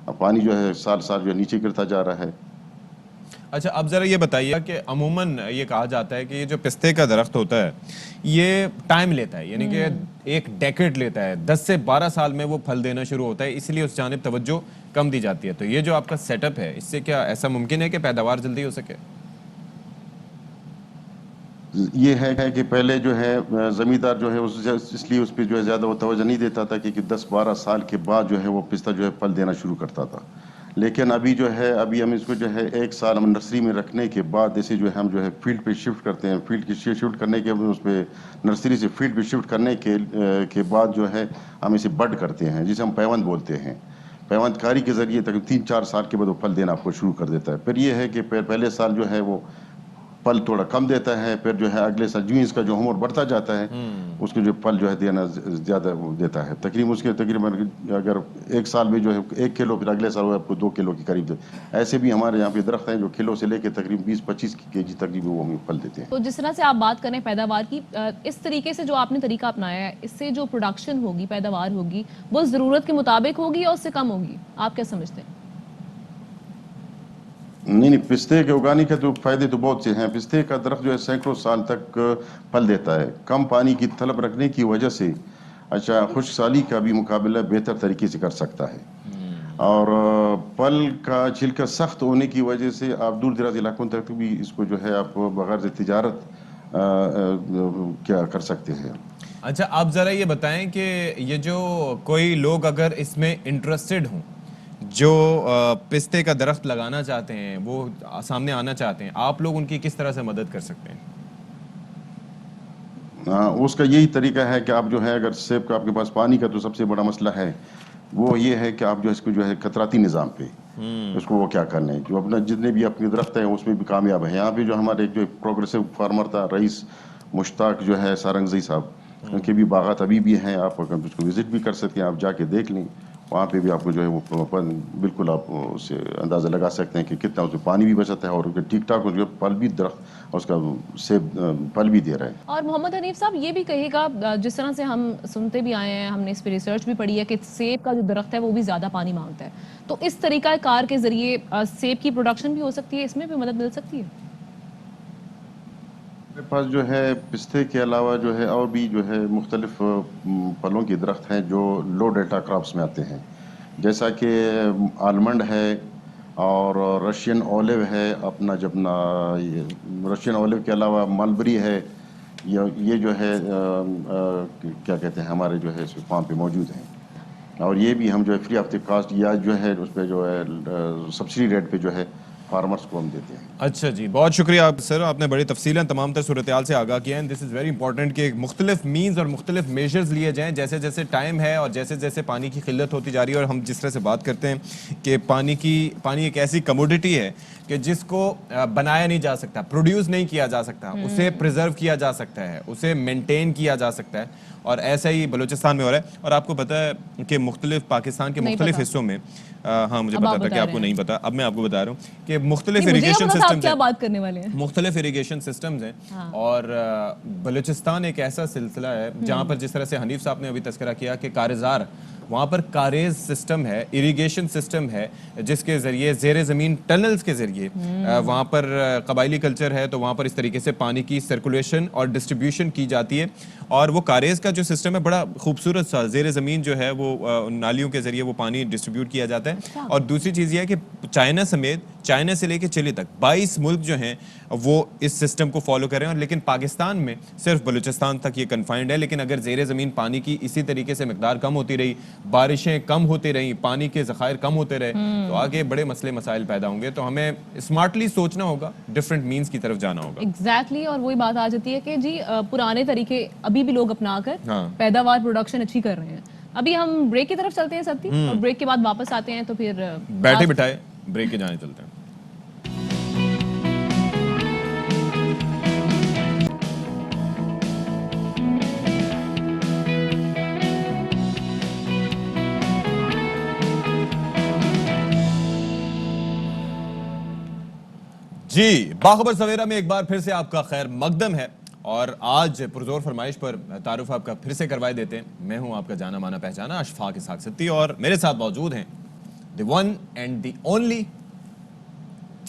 اب پانی جو ہے سال جو ہے نیچے گرتا جا رہا ہے, اچھا اب ذرا یہ بتائیے کہ عموماً یہ کہا جاتا ہے کہ یہ جو پستے کا درخت ہوتا ہے یہ ٹائم لیتا ہے، یعنی کہ ایک ڈیکیڈ لیتا ہے، 10 سے 12 سال میں وہ پھل دینا شروع ہوتا ہے، اس لیے اس جانب توجہ کم دی جاتی ہے. تو یہ جو آپ کا سیٹ اپ ہے اس سے کیا ایسا ممکن ہے کہ پیداوار جلدی ہو سکے؟ یہ ہے کہ پہلے جو ہے زمیندار جو ہے اس لیے اس پہ جو ہے زیادہ وہ توجہ نہیں دیتا تھا کہ 10-12 سال کے بعد جو ہے وہ پستہ جو ہے پھل دینا شروع کرتا تھا. لیکن ابھی جو ہے ابھی ہم اس کو جو ہے 1 سال ہم نرسری میں رکھنے کے بعد اسے جو ہے ہم جو ہے فیلڈ پہ شفٹ کرتے ہیں. فیلڈ کی شفٹ کرنے کے اس پہ نرسری سے فیلڈ پہ شفٹ کرنے کے بعد جو ہے ہم اسے بڈ کرتے ہیں، جسے ہم پیوند بولتے ہیں. پیوند کاری کے ذریعے تقریباً 3-4 سال کے بعد وہ پھل دینا آپ کو شروع کر دیتا ہے. پھر یہ ہے کہ پہلے سال جو ہے وہ پھل تھوڑا کم دیتا ہے، پھر جو ہے اگلے سال جو اس کا جو عمر بڑھتا جاتا ہے اس کے جو پھل جو ہے دینا زیادہ دیتا ہے. تقریباً اگر 1 سال میں جو ہے 1 کلو، پھر اگلے سال وہ آپ کو 2 کلو کے قریب. ایسے بھی ہمارے یہاں پہ درخت ہیں جو کلو سے لے کے تقریباً 20-25 kg تک بھی وہ ہمیں پھل دیتے ہیں. تو جس طرح سے آپ بات کریں پیداوار کی، اس طریقے سے جو آپ نے طریقہ اپنایا ہے اس سے جو پروڈکشن ہوگی، پیداوار ہوگی، وہ ضرورت کے مطابق ہوگی یا اس سے کم ہوگی؟ آپ کیا سمجھتے ہیں؟ نہیں، پستے کے اگانے کے تو فائدے تو بہت سے ہیں. پستے کا درخت جو ہے سینکڑوں سال تک پھل دیتا ہے. کم پانی کی طلب رکھنے کی وجہ سے خشک سالی کا بھی مقابلہ بہتر طریقے سے کر سکتا ہے. اور پھل کا چھلکا سخت ہونے کی وجہ سے آپ دور دراز علاقوں تک بھی اس کو جو ہے آپ بغیر تجارت کیا کر سکتے ہیں. اچھا آپ ذرا یہ بتائیں کہ یہ جو کوئی لوگ اگر اس میں انٹرسٹڈ ہوں، جو پستے کا درخت لگانا چاہتے ہیں، وہ سامنے آنا چاہتے ہیں، آپ لوگ ان کی کس طرح سے مدد کر سکتے ہیں؟ اس کا یہی طریقہ ہے کہ آپ جو ہے اگر سیب کا آپ کے پاس پانی کا تو سب سے بڑا مسئلہ ہے وہ یہ ہے کہ آپ جو اس کو جو ہے خطراتی نظام پہ اس کو وہ کیا کرنا ہے. جو اپنا جتنے بھی اپنے درخت ہیں اس میں بھی کامیاب ہیں. یہاں پہ جو ہمارے جو پروگریسو فارمر تھا رئیس مشتاق جو ہے سارنگزئی صاحب، ان کے بھی باغات ابھی بھی ہیں. آپ اس کو وزٹ بھی کر سکتے ہیں، آپ جا کے دیکھ لیں. وہاں پہ بھی آپ کو جو ہے وہ بالکل آپ اس سے اندازہ لگا سکتے ہیں کہ کتنا اس میں پانی بھی بچتا ہے اور ٹھیک ٹھاک جو پھل بھی درخت اس کا سیب پھل بھی دے رہا ہے. اور محمد حنیف صاحب یہ بھی کہے گا، جس طرح سے ہم سنتے بھی آئے ہیں، ہم نے اس پہ ریسرچ بھی پڑھی ہے کہ سیب کا جو درخت ہے وہ بھی زیادہ پانی مانگتا ہے، تو اس طریقہ کار کے ذریعے سیب کی پروڈکشن بھی ہو سکتی ہے، اس میں بھی مدد مل سکتی ہے؟ میرے پاس جو ہے پستے کے علاوہ جو ہے اور بھی جو ہے مختلف پھلوں کے درخت ہیں جو لو ڈیٹا کراپس میں آتے ہیں، جیسا کہ آلمنڈ ہے اور رشین اولیو ہے. اپنا رشین اولیو کے علاوہ ملبری ہے. یہ جو ہے کیا کہتے ہیں ہمارے جو ہے فارم پہ موجود ہیں، اور یہ بھی ہم جو ہے فری آف دی کاسٹ یا جو ہے اس پہ جو ہے سبسڈی ریٹ پہ جو ہے فارمرز کو ہم دیتے ہیں. اچھا جی، بہت شکریہ آپ سر، آپ نے بڑی تفصیلاً تمام تر صورتحال سے آگاہ کیا ہے. دس از ویری امپورٹنٹ کہ مختلف مینز اور مختلف میجرز لیے جائیں جیسے جیسے ٹائم ہے اور جیسے جیسے پانی کی قلت ہوتی جا رہی ہے. اور ہم جس طرح سے بات کرتے ہیں کہ پانی ایک ایسی کموڈٹی ہے کہ جس کو بنایا نہیں جا سکتا، پروڈیوس نہیں کیا جا سکتا، اسے پریزرو کیا جا سکتا ہے، اسے مینٹین کیا جا سکتا ہے. اور ایسا ہی بلوچستان میں ہو رہا ہے. اور آپ کو پتہ ہے کہ مختلف پاکستان کے مختلف حصوں میں ہاں مجھے پتا تھا کہ آپ کو نہیں پتا، اب میں آپ کو بتا رہا ہوں کہ مختلف اریگیشن سسٹمز ہیں. بات کرنے والے ہیں مختلف اریگیشن سسٹمز ہیں. اور بلوچستان ایک ایسا سلسلہ ہے جہاں پر جس طرح سے حنیف صاحب نے ابھی تذکرہ کیا کہ کارزار، وہاں پر کاریز سسٹم ہے، اریگیشن سسٹم ہے جس کے ذریعے زیر زمین ٹنلز کے ذریعے وہاں پر قبائلی کلچر ہے تو وہاں پر اس طریقے سے پانی کی سرکولیشن اور ڈسٹریبیوشن کی جاتی ہے. اور وہ کاریز کا جو سسٹم ہے بڑا خوبصورت سا، زیر زمین جو ہے وہ نالیوں کے ذریعے وہ پانی ڈسٹریبیوٹ کیا جاتا ہے. اور دوسری چیز یہ ہے کہ چائنا سمیت، چائنا سے لے کے چلی تک 22 ملک جو ہیں وہ اس سسٹم کو فالو کر رہے ہیں. لیکن پاکستان میں صرف بلوچستان تک یہ کنفائنڈ ہے. لیکن اگر زیر زمین پانی کی اسی طریقے سے مقدار کم ہوتی رہی، بارشیں کم ہوتی رہیں، پانی کے ذخائر کم ہوتے رہے تو آگے بڑے مسئلے مسائل پیدا ہوں گے. تو ہمیں اسمارٹلی سوچنا ہوگا، ڈفرینٹ مینز کی طرف جانا ہوگا. ایگزیکٹلی. اور وہی بات آ جاتی ہے کہ جی پرانے طریقے ابھی بھی لوگ اپنا کر پیداوار پروڈکشن اچھی کر رہے ہیں. ابھی ہم بریک کی طرف چلتے ہیں سبتی، اور بریک کے بعد واپس آتے ہیں تو پھر بیٹھے بٹھائے بریک کے جانے چلتے ہیں. جی باخبر سویرا میں ایک بار پھر سے آپ کا خیر مقدم ہے. اور آج پرزور فرمائش پر تعارف آپ کا پھر سے کروائے دیتے ہیں. میں ہوں آپ کا جانا مانا پہچانا اشفاق اسحاق ستی، اور میرے ساتھ موجود ہیں the one and the only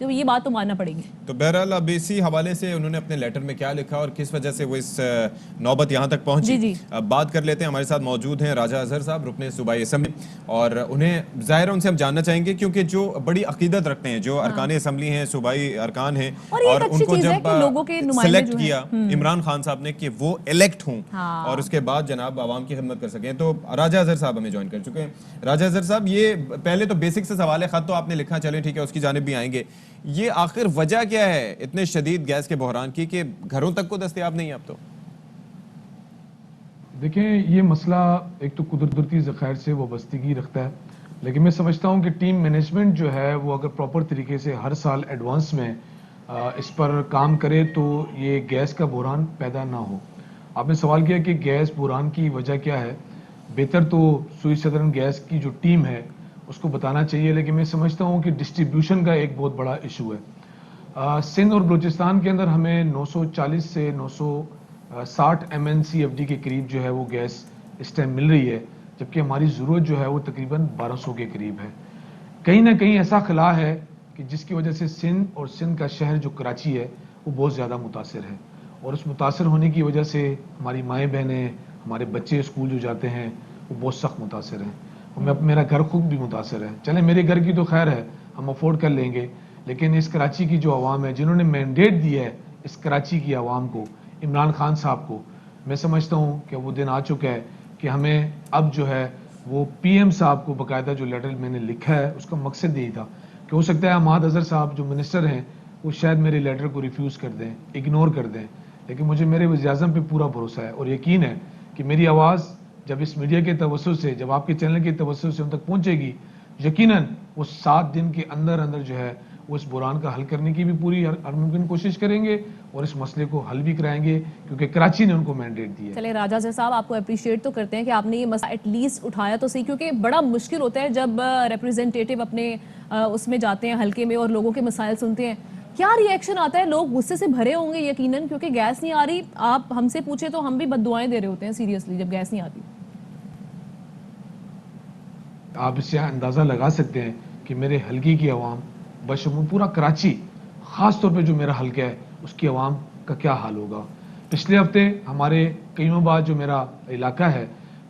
تو یہ بات تو ماننا پڑے گی. تو بہرحال اب اسی حوالے سے انہوں نے اپنے لیٹر میں کیا لکھا اور کس وجہ سے وہ اس نوبت یہاں تک پہنچی. جی. اب بات کر لیتے ہیں. ہمارے ساتھ موجود ہیں راجہ اظہر صاحب, رکن صوبائی اسمبلی, اور انہیں ظاہر ہے ان سے ہم جاننا چاہیں گے کیونکہ جو بڑی عقیدت رکھتے ہیں, جو ارکان اسمبلی ہیں, صوبائی ارکان ہیں, اور ان کو جب سلیکٹ کیا عمران خان صاحب نے کہ وہ الیکٹ ہوں اور اس کے بعد جناب عوام کی خدمت کر سکیں. تو راجہ اظہر صاحب ہمیں جوائن کر چکے ہیں. راجہ اظہر صاحب, یہ پہلے تو بیسک سے سوال ہے, خط تو آپ نے لکھا, چلیں ٹھیک ہے اس کی جانب بھی آئیں گے. یہ آخر وجہ کیا ہے اتنے شدید گیس کے بحران کی کہ گھروں تک کو دستیاب نہیں ہے اب تو؟ دیکھیں, یہ مسئلہ ایک تو قدرتی ذخائر سے وابستگی رکھتا ہے, لیکن میں سمجھتا ہوں کہ ٹیم مینجمنٹ جو ہے وہ اگر پراپر طریقے سے ہر سال ایڈوانس میں اس پر کام کرے تو یہ گیس کا بحران پیدا نہ ہو. آپ نے سوال کیا کہ گیس بحران کی وجہ کیا ہے. بہتر تو سوئی سدرن گیس کی جو ٹیم ہے اس کو بتانا چاہیے, لیکن میں سمجھتا ہوں کہ ڈسٹریبیوشن کا ایک بہت بڑا ایشو ہے. سندھ اور بلوچستان کے اندر ہمیں 940 سے 960 MNCFD کے قریب جو ہے وہ گیس اس ٹائم مل رہی ہے, جبکہ ہماری ضرورت جو ہے وہ تقریباً 1200 کے قریب ہے. کہیں نہ کہیں ایسا خلا ہے کہ جس کی وجہ سے سندھ اور سندھ کا شہر جو کراچی ہے وہ بہت زیادہ متاثر ہے, اور اس متاثر ہونے کی وجہ سے ہماری مائیں بہنیں, ہمارے بچے اسکول جو جاتے ہیں وہ بہت سخت متاثر ہیں, اور میرا گھر خود بھی متاثر ہے. چلیں میرے گھر کی تو خیر ہے, ہم افورڈ کر لیں گے, لیکن اس کراچی کی جو عوام ہے جنہوں نے مینڈیٹ دی ہے اس کراچی کی عوام کو, عمران خان صاحب کو, میں سمجھتا ہوں کہ وہ دن آ چکا ہے کہ ہمیں اب جو ہے وہ PM صاحب کو باقاعدہ جو لیٹر میں نے لکھا ہے اس کا مقصد یہی تھا کہ ہو سکتا ہے احمد اظہر صاحب جو منسٹر ہیں وہ شاید میرے لیٹر کو ریفیوز کر دیں, اگنور کر دیں, لیکن مجھے میرے وزیر اعظم پہ پورا بھروسہ ہے اور یقین ہے کہ میری آواز جب اس میڈیا کے توسط سے, جب آپ کے چینل کے توسط سے ان تک پہنچے گی, یقیناً وہ 7 دن کے اندر جو ہے وہ اس بحران کا حل کرنے کی بھی پوری ہر ممکن کوشش کریں گے اور اس مسئلے کو حل بھی کرائیں گے, کیونکہ کراچی نے ان کو مینڈیٹ دیا ہے. چلے راجہ اظہر صاحب, آپ کو اپریشیٹ تو کرتے ہیں کہ آپ نے یہ مسئلہ ایٹ لیسٹ اٹھایا تو صحیح, کیونکہ بڑا مشکل ہوتا ہے جب ریپرزینٹیٹیو اپنے اس میں جاتے ہیں حلقے میں اور لوگوں کے مسائل سنتے ہیں. کیا ری ایکشن آتا ہے؟ لوگ غصے سے بھرے ہوں گے یقیناً, کیونکہ گیس نہیں آ رہی. آپ ہم سے پوچھیں تو ہم بھی بد دعائیں دے رہے ہوتے ہیں سیریسلی جب گیس نہیں آتی. آپ اس سے اندازہ لگا سکتے ہیں کہ میرے حلقے کی عوام بشمول پورا کراچی, خاص طور پہ جو میرا حلقہ ہے اس کی عوام کا کیا حال ہوگا. پچھلے ہفتے ہمارے کئیوں بعد جو میرا علاقہ ہے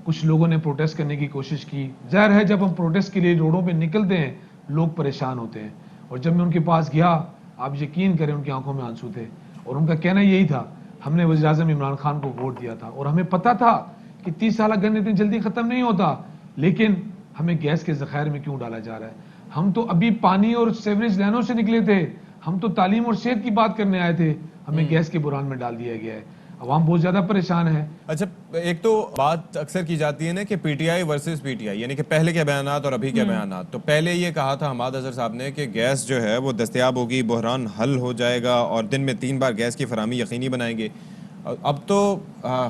کچھ لوگوں نے پروٹیسٹ کرنے کی کوشش کی. ظاہر ہے جب ہم پروٹیسٹ کے لیے روڈوں پہ نکلتے ہیں لوگ پریشان ہوتے ہیں, اور جب میں ان کے پاس گیا آپ یقین کریں ان کی آنکھوں میں آنسو تھے, اور ان کا کہنا یہی تھا ہم نے وزیر اعظم عمران خان کو ووٹ دیا تھا اور ہمیں پتا تھا کہ 30 سالہ گن اتنی جلدی ختم نہیں ہوتا, لیکن ہمیں گیس کے ذخائر میں کیوں ڈالا جا رہا ہے. ہم تو ابھی پانی اور سیوریج لائنوں سے نکلے تھے, ہم تو تعلیم اور صحت کی بات کرنے آئے تھے, ہمیں گیس کے بحران میں ڈال دیا گیا ہے. عوام بہت زیادہ پریشان ہے. اچھا, ایک تو بات اکثر کی جاتی ہے نا کہ PTI ورسز PTI, یعنی کہ پہلے کے بیانات اور ابھی کے بیانات. تو پہلے یہ کہا تھا احمد اظہر صاحب نے کہ گیس جو ہے وہ دستیاب ہوگی, بحران حل ہو جائے گا اور دن میں 3 بار گیس کی فراہمی یقینی بنائیں گے. اب تو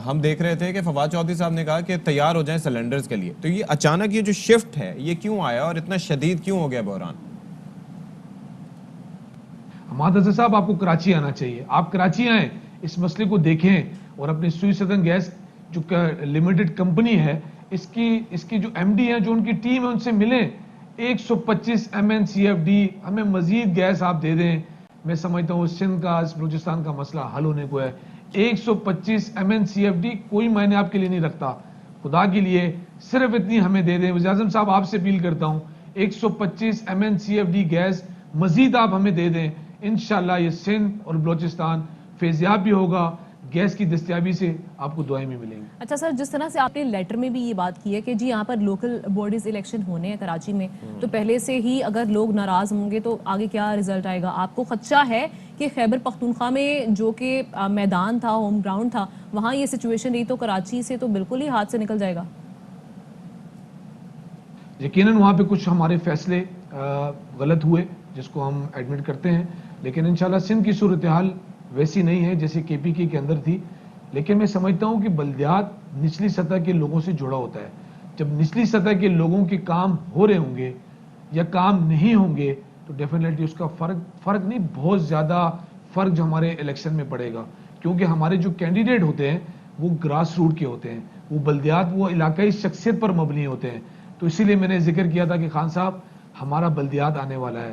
ہم دیکھ رہے تھے کہ فواد چودھری صاحب نے کہا کہ تیار ہو جائیں سلنڈرز کے لیے. تو یہ اچانک یہ جو شفٹ ہے یہ کیوں آیا اور اتنا شدید کیوں ہو گیا بحران؟ احمد اظہر صاحب آپ کو کراچی آنا چاہیے, آپ کراچی آئیں, اس مسئلے کو دیکھیں اور اپنی سوئی سدرن گیس جو لمیٹڈ کمپنی ہے اس کی جو MD ہیں, جو ان کی ٹیم ہے, ان سے ملیں. 125 MNCFD ہمیں مزید گیس آپ دے دیں. میں سمجھتا ہوں سندھ کا, بلوچستان کا مسئلہ حل ہونے کو ہے. 125 MNCFD کوئی معنی آپ کے لیے نہیں رکھتا, خدا کے لیے صرف اتنی ہمیں دے دیں. وزیر اعظم صاحب آپ سے اپیل کرتا ہوں 125 MNCFD گیس مزید آپ ہمیں دے دیں. انشاءاللہ یہ سندھ اور بلوچستان فیضیاب بھی ہوگا, گیس کی دستیابی سے آپ کو دعائیں بھی ملیں گی. اچھا سر, جس طرح سے آپ نے لیٹر میں بھی یہ بات کی ہے کہ جی یہاں پر لوکل باڈیز الیکشن ہونے ہیں کراچی میں, تو پہلے سے ہی اگر لوگ ناراض ہوں گے تو آگے کیا رزلٹ آئے گا؟ آپ کو خدشہ ہے کہ خیبر پختونخوا میں جو کہ میدان تھا, ہوم گراؤنڈ تھا, وہاں یہ سچویشن رہی تو کراچی سے تو بالکل ہی ہاتھ سے نکل جائے گا؟ یقیناً وہاں پہ کچھ ہمارے فیصلے غلط ہوئے جس کو ہم ایڈمٹ کرتے ہیں, لیکن انشاءاللہ سندھ کی صورتحال ویسی نہیں ہے جیسے KPK کے اندر تھی. لیکن میں سمجھتا ہوں کہ بلدیات نچلی سطح کے لوگوں سے جڑا ہوتا ہے. جب نچلی سطح کے لوگوں کے کام ہو رہے ہوں گے یا کام نہیں ہوں گے تو ڈیفینیٹلی اس کا فرق نہیں, بہت زیادہ فرق جو ہمارے الیکشن میں پڑے گا, کیونکہ ہمارے جو کینڈیڈیٹ ہوتے ہیں وہ گراس روٹ کے ہوتے ہیں, وہ بلدیات, وہ علاقائی شخصیت پر مبنی ہوتے ہیں. تو اسی لیے میں نے ذکر کیا تھا کہ خان صاحب ہمارا بلدیات آنے والا ہے,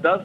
10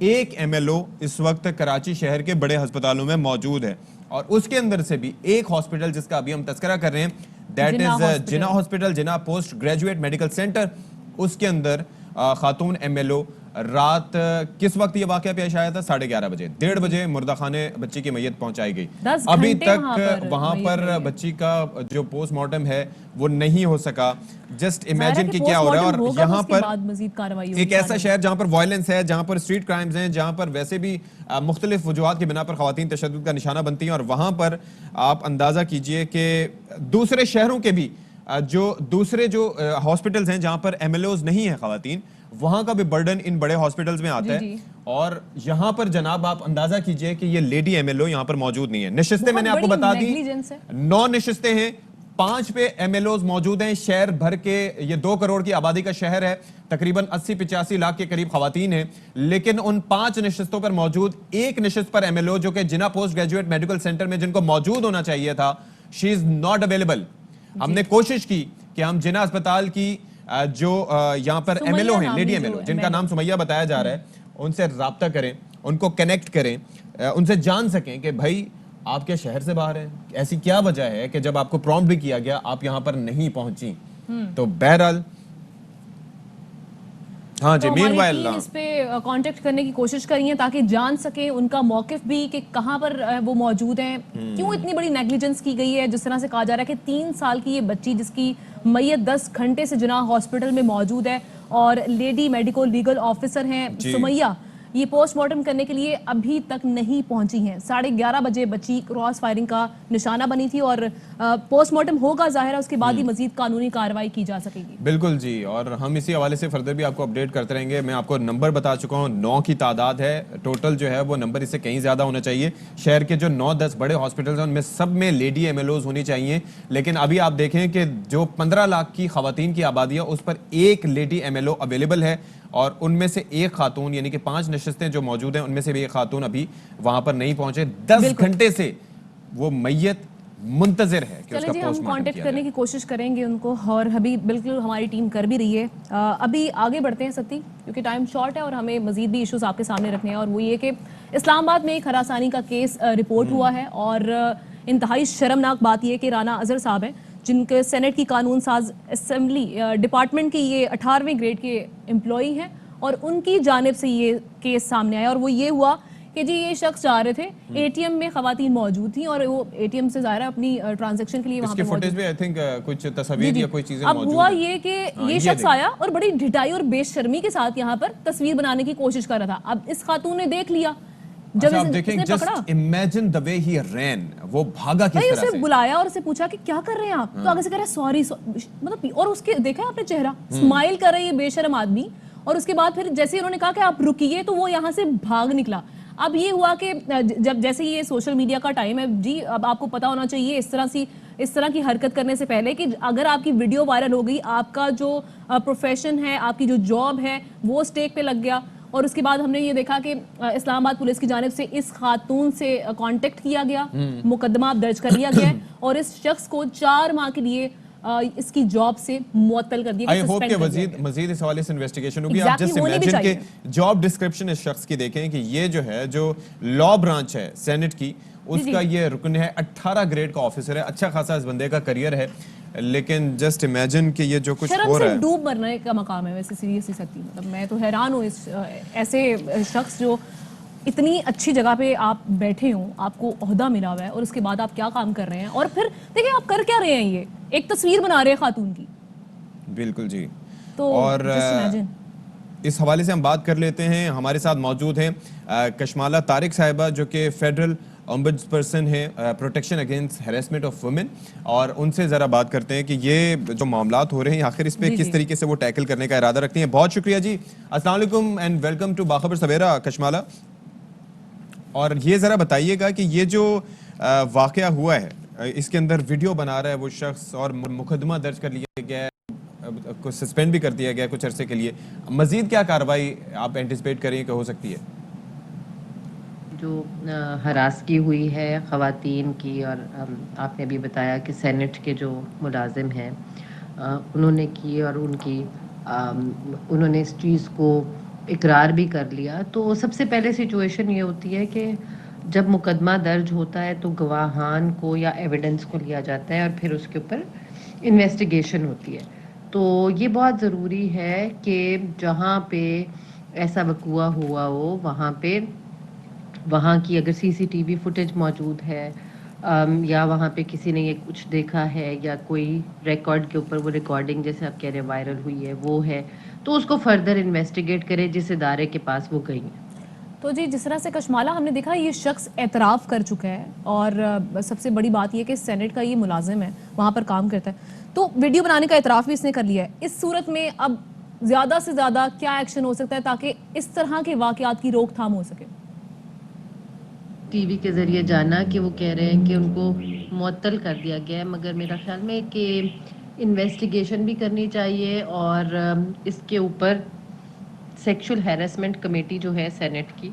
ایک MLO اس وقت کراچی شہر کے بڑے ہسپتالوں میں موجود ہے, اور اس کے اندر سے بھی ایک ہاسپٹل جس کا ابھی ہم تذکرہ کر رہے ہیں, that is Jinnah hospital, Jinnah postgraduate medical centre, اس کے اندر خاتون MLO رات کس وقت یہ واقعہ پیش آیا تھا؟ 11:30 بجے, 1:30 بجے مردہ خانے بچی کی میت پہنچائی گئی. ابھی تک وہاں پر بچی کا جو پوسٹ مارٹم ہے وہ نہیں ہو سکا. جسٹ امیجن کہ کیا ہو رہا ہے. اور یہاں پر ایک ایسا شہر جہاں پر وائلنس ہے, جہاں پر اسٹریٹ کرائمز ہیں, جہاں پر ویسے بھی مختلف وجوہات کی بنا پر خواتین تشدد کا نشانہ بنتی ہیں, اور وہاں پر آپ اندازہ کیجئے کہ دوسرے شہروں کے بھی جو دوسرے جو ہاسپٹلز ہیں جہاں پر MLOs نہیں ہیں خواتین, وہاں کا بھی برڈن ان بڑے ہاسپٹلز میں آتا ہے. اور یہاں پر جناب آپ اندازہ کیجئے کہ یہ لیڈی MLO یہاں پر موجود نہیں ہے. نشستیں میں نے آپ کو بتا دی 9 نشستیں ہیں, 5 پہ MLOs موجود ہیں. شہر بھر کے یہ 2 کروڑ کی آبادی کا شہر ہے, تقریباً 80-85 لاکھ کے قریب خواتین ہیں, لیکن ان 5 نشستوں پر موجود ایک نشست پر MLO جو کہ جناح پوسٹ گریجویٹ میڈیکل سینٹر میں جن کو موجود ہونا چاہیے تھا, شی از ناٹ اویلیبل. ہم نے کوشش کی کہ ہم جناح اسپتال کی جو یہاں پر MLO ہیں, لیڈی MLO جن کا نام سمیہ بتایا جا رہا ہے, ان سے رابطہ کریں, ان کو کنیکٹ کریں, ان سے جان سکیں کہ بھائی آپ کے شہر سے باہر ہیں, ایسی کیا وجہ ہے کہ جب آپ کو پرومپٹ بھی کیا گیا آپ یہاں پر نہیں پہنچی. تو بہرحال ہاں جی, مین وائل اس پہ کانٹیکٹ کرنے کی کوشش کری ہیں تاکہ جان سکیں ان کا موقف بھی کہ کہاں پر وہ موجود ہیں, کیوں اتنی بڑی نیگلیجنس کی گئی ہے. جس طرح سے کہا جا رہا ہے کہ 3 سال کی یہ بچی جس کی میت 10 گھنٹے سے جناح ہاسپٹل میں موجود ہے, اور لیڈی میڈیکل لیگل آفیسر ہیں سمیہ, یہ پوسٹ مارٹم کرنے کے لیے ابھی تک نہیں پہنچی ہیں. 11:30 بجے بچی کراس فائرنگ کا نشانہ بنی تھی, اور پوسٹ مارٹم ہوگا ظاہر ہے, اس کے بعد ہی مزید قانونی کارروائی کی جا سکے گی. بالکل جی, اور ہم اسی حوالے سے فردر بھی آپ کو اپڈیٹ کرتے رہیں گے. میں آپ کو نمبر بتا چکا ہوں, 9 کی تعداد ہے ٹوٹل جو ہے, وہ نمبر اس سے کہیں زیادہ ہونا چاہیے. شہر کے جو 9-10 بڑے ہاسپٹلز ہیں ان میں سب میں لیڈی MLOs ہونی چاہیے, لیکن ابھی آپ دیکھیں کہ جو 15 لاکھ کی خواتین کی آبادی ہے اس پر ایک لیڈی MLO اویلیبل ہے, اور ان میں سے ایک خاتون یعنی کہ 5 نشستیں جو موجود ہیں ان میں سے بھی ایک خاتون ابھی وہاں پر نہیں پہنچے. 10 گھنٹے سے وہ میت منتظر ہے کہ اس کا چلیں جی, پوسٹ ہم مارٹم کانٹیکٹ کیا کرنے جائے. کی کوشش کریں گے ان کو, اور ابھی بالکل ہماری ٹیم کر بھی رہی ہے. ابھی آگے بڑھتے ہیں ستی, کیونکہ ٹائم شارٹ ہے اور ہمیں مزید بھی ایشوز آپ کے سامنے رکھنے ہیں. اور وہ یہ کہ اسلام آباد میں ایک ہراسانی کا کیس رپورٹ ہوا ہے, اور انتہائی شرمناک بات یہ کہ رانا اظہر صاحب ہیں جن کے سینٹ کی قانون ساز اسمبلی ڈپارٹمنٹ کی یہ 18ویں گریڈ کے امپلائی ہیں, اور ان کی جانب سے یہ کیس سامنے آیا. اور وہ یہ ہوا کہ جی یہ شخص جا رہے تھے, ATM میں خواتین موجود تھیں, اور وہ ATM سے ظاہر ہے اپنی ٹرانزیکشن کے لیے وہاں پہ موجود. اس کی فوٹیج بھی آئی تھنک کچھ تصاویر یا کوئی چیزیں موجود ہیں. اب ہوا یہ کہ یہ شخص آیا اور بڑی ڈھٹائی اور بے شرمی کے ساتھ یہاں پر تصویر بنانے کی کوشش کر رہا تھا. اب اس خاتون نے دیکھ لیا, جب اس نے پکڑا, imagine the way he ran, وہ بھاگا کس طرح سے, اسے بلایا اور اسے پوچھا کہ کیا کر رہے ہیں آپ, تو آگے سے کہہ رہا ہے سوری, مطلب, اور اس کے دیکھا آپ نے چہرہ, اسمائل کر رہے ہیں یہ بے شرم آدمی. اور اس کے بعد پھر جیسے انہوں نے کہا کہ آپ رکیے تو وہ یہاں سے بھاگ نکلا. اب یہ ہوا کہ جب جیسے یہ سوشل میڈیا کا ٹائم ہے جی, اب آپ کو پتا ہونا چاہیے اس طرح کی حرکت کرنے سے پہلے کہ اگر آپ کی ویڈیو وائرل ہو گئی, آپ کا جو پروفیشن ہے, آپ کی جو جاب ہے, وہ اسٹیک پہ لگ گیا. اور اس کے بعد ہم نے یہ دیکھا کہ اسلام آباد پولیس کی جانب سے اس خاتون سے کانٹیکٹ کیا گیا, مقدمہ درج کر لیا گیا, اور اس شخص کو 4 ماہ کے لیے اس کی جاب سے معطل کر دیا. آئی ہوپ کہ مزید اس حوالے سے انویسٹیگیشن ہوگی. آپ جسٹ امیجن کہ جاب ڈسکرپشن اس شخص کی دیکھیں کہ یہ جو ہے جو لا برانچ ہے سینٹ کی, اس کا یہ رکن ہے, 18 گریڈ کا آفیسر ہے. اچھا خاصا اس بندے کا کریئر ہے, لیکن جسٹ امیجن کہ یہ جو کچھ ہو رہا ہے, ڈوب مرنے کا مقام ہے ویسے سیریسلی سکتی. مطلب میں تو حیران ہوں اس ایسے شخص جو اتنی اچھی جگہ پہ آپ بیٹھے ہوں, آپ کو عہدہ ملا ہوا ہے, اور اس کے بعد آپ کیا کام کر رہے ہیں, اور پھر دیکھیں آپ کر کیا رہے ہیں, یہ ایک تصویر بنا رہے ہیں خاتون کی. بالکل جی. تو اور اس حوالے سے ہم بات کر لیتے ہیں. ہمارے ساتھ موجود ہیں کشمالہ طارق صاحبہ جو کہ فیڈرل امبڈس پرسن ہے protection against harassment of women, اور ان سے ذرا بات کرتے ہیں کہ یہ جو معاملات ہو رہے ہیں آخر اس پہ کس طریقے سے وہ ٹیکل کرنے کا ارادہ رکھتی ہیں. بہت شکریہ جی, السلام علیکم اینڈ ویلکم ٹو باخبر سویرا کشمالہ. اور یہ ذرا بتائیے گا کہ یہ جو واقعہ ہوا ہے اس کے اندر ویڈیو بنا رہا ہے وہ شخص, اور مقدمہ درج کر لیا گیا ہے, کچھ سسپینڈ بھی کر دیا گیا کچھ عرصے کے لیے, مزید کیا کارروائی آپ اینٹیسپیٹ کریں کہ ہو سکتی ہے؟ جو ہراس کی ہوئی ہے خواتین کی, اور آپ نے ابھی بتایا کہ سینٹ کے جو ملازم ہیں انہوں نے کی, اور انہوں نے اس چیز کو اقرار بھی کر لیا. تو سب سے پہلے سچویشن یہ ہوتی ہے کہ جب مقدمہ درج ہوتا ہے تو گواہان کو یا ایویڈنس کو لیا جاتا ہے اور پھر اس کے اوپر انویسٹیگیشن ہوتی ہے. تو یہ بہت ضروری ہے کہ جہاں پہ ایسا وقوع ہوا ہو وہاں پہ وہاں کی اگر سی سی ٹی وی فوٹیج موجود ہے یا وہاں پہ کسی نے یہ کچھ دیکھا ہے یا کوئی ریکارڈ کے اوپر وہ ریکارڈنگ جیسے آپ کہہ رہے ہیں وائرل ہوئی ہے وہ ہے تو اس کو فردر انویسٹیگیٹ کرے جس ادارے کے پاس وہ گئی ہیں. تو جی جس طرح سے کشمالہ ہم نے دیکھا یہ شخص اعتراف کر چکا ہے اور سب سے بڑی بات یہ کہ سینٹ کا یہ ملازم ہے وہاں پر کام کرتا ہے تو ویڈیو بنانے کا اعتراف بھی اس نے کر لیا ہے. اس صورت میں اب زیادہ سے زیادہ کیا ایکشن ہو سکتا ہے تاکہ اس طرح کے واقعات کی روک تھام ہو سکے؟ ٹی وی کے ذریعے جانا کہ وہ کہہ رہے ہیں کہ ان کو معطل کر دیا گیا ہے مگر میرا خیال میں کہ انویسٹیگیشن بھی کرنی چاہیے اور اس کے اوپر سیکشل ہیراسمنٹ کمیٹی جو ہے سینٹ کی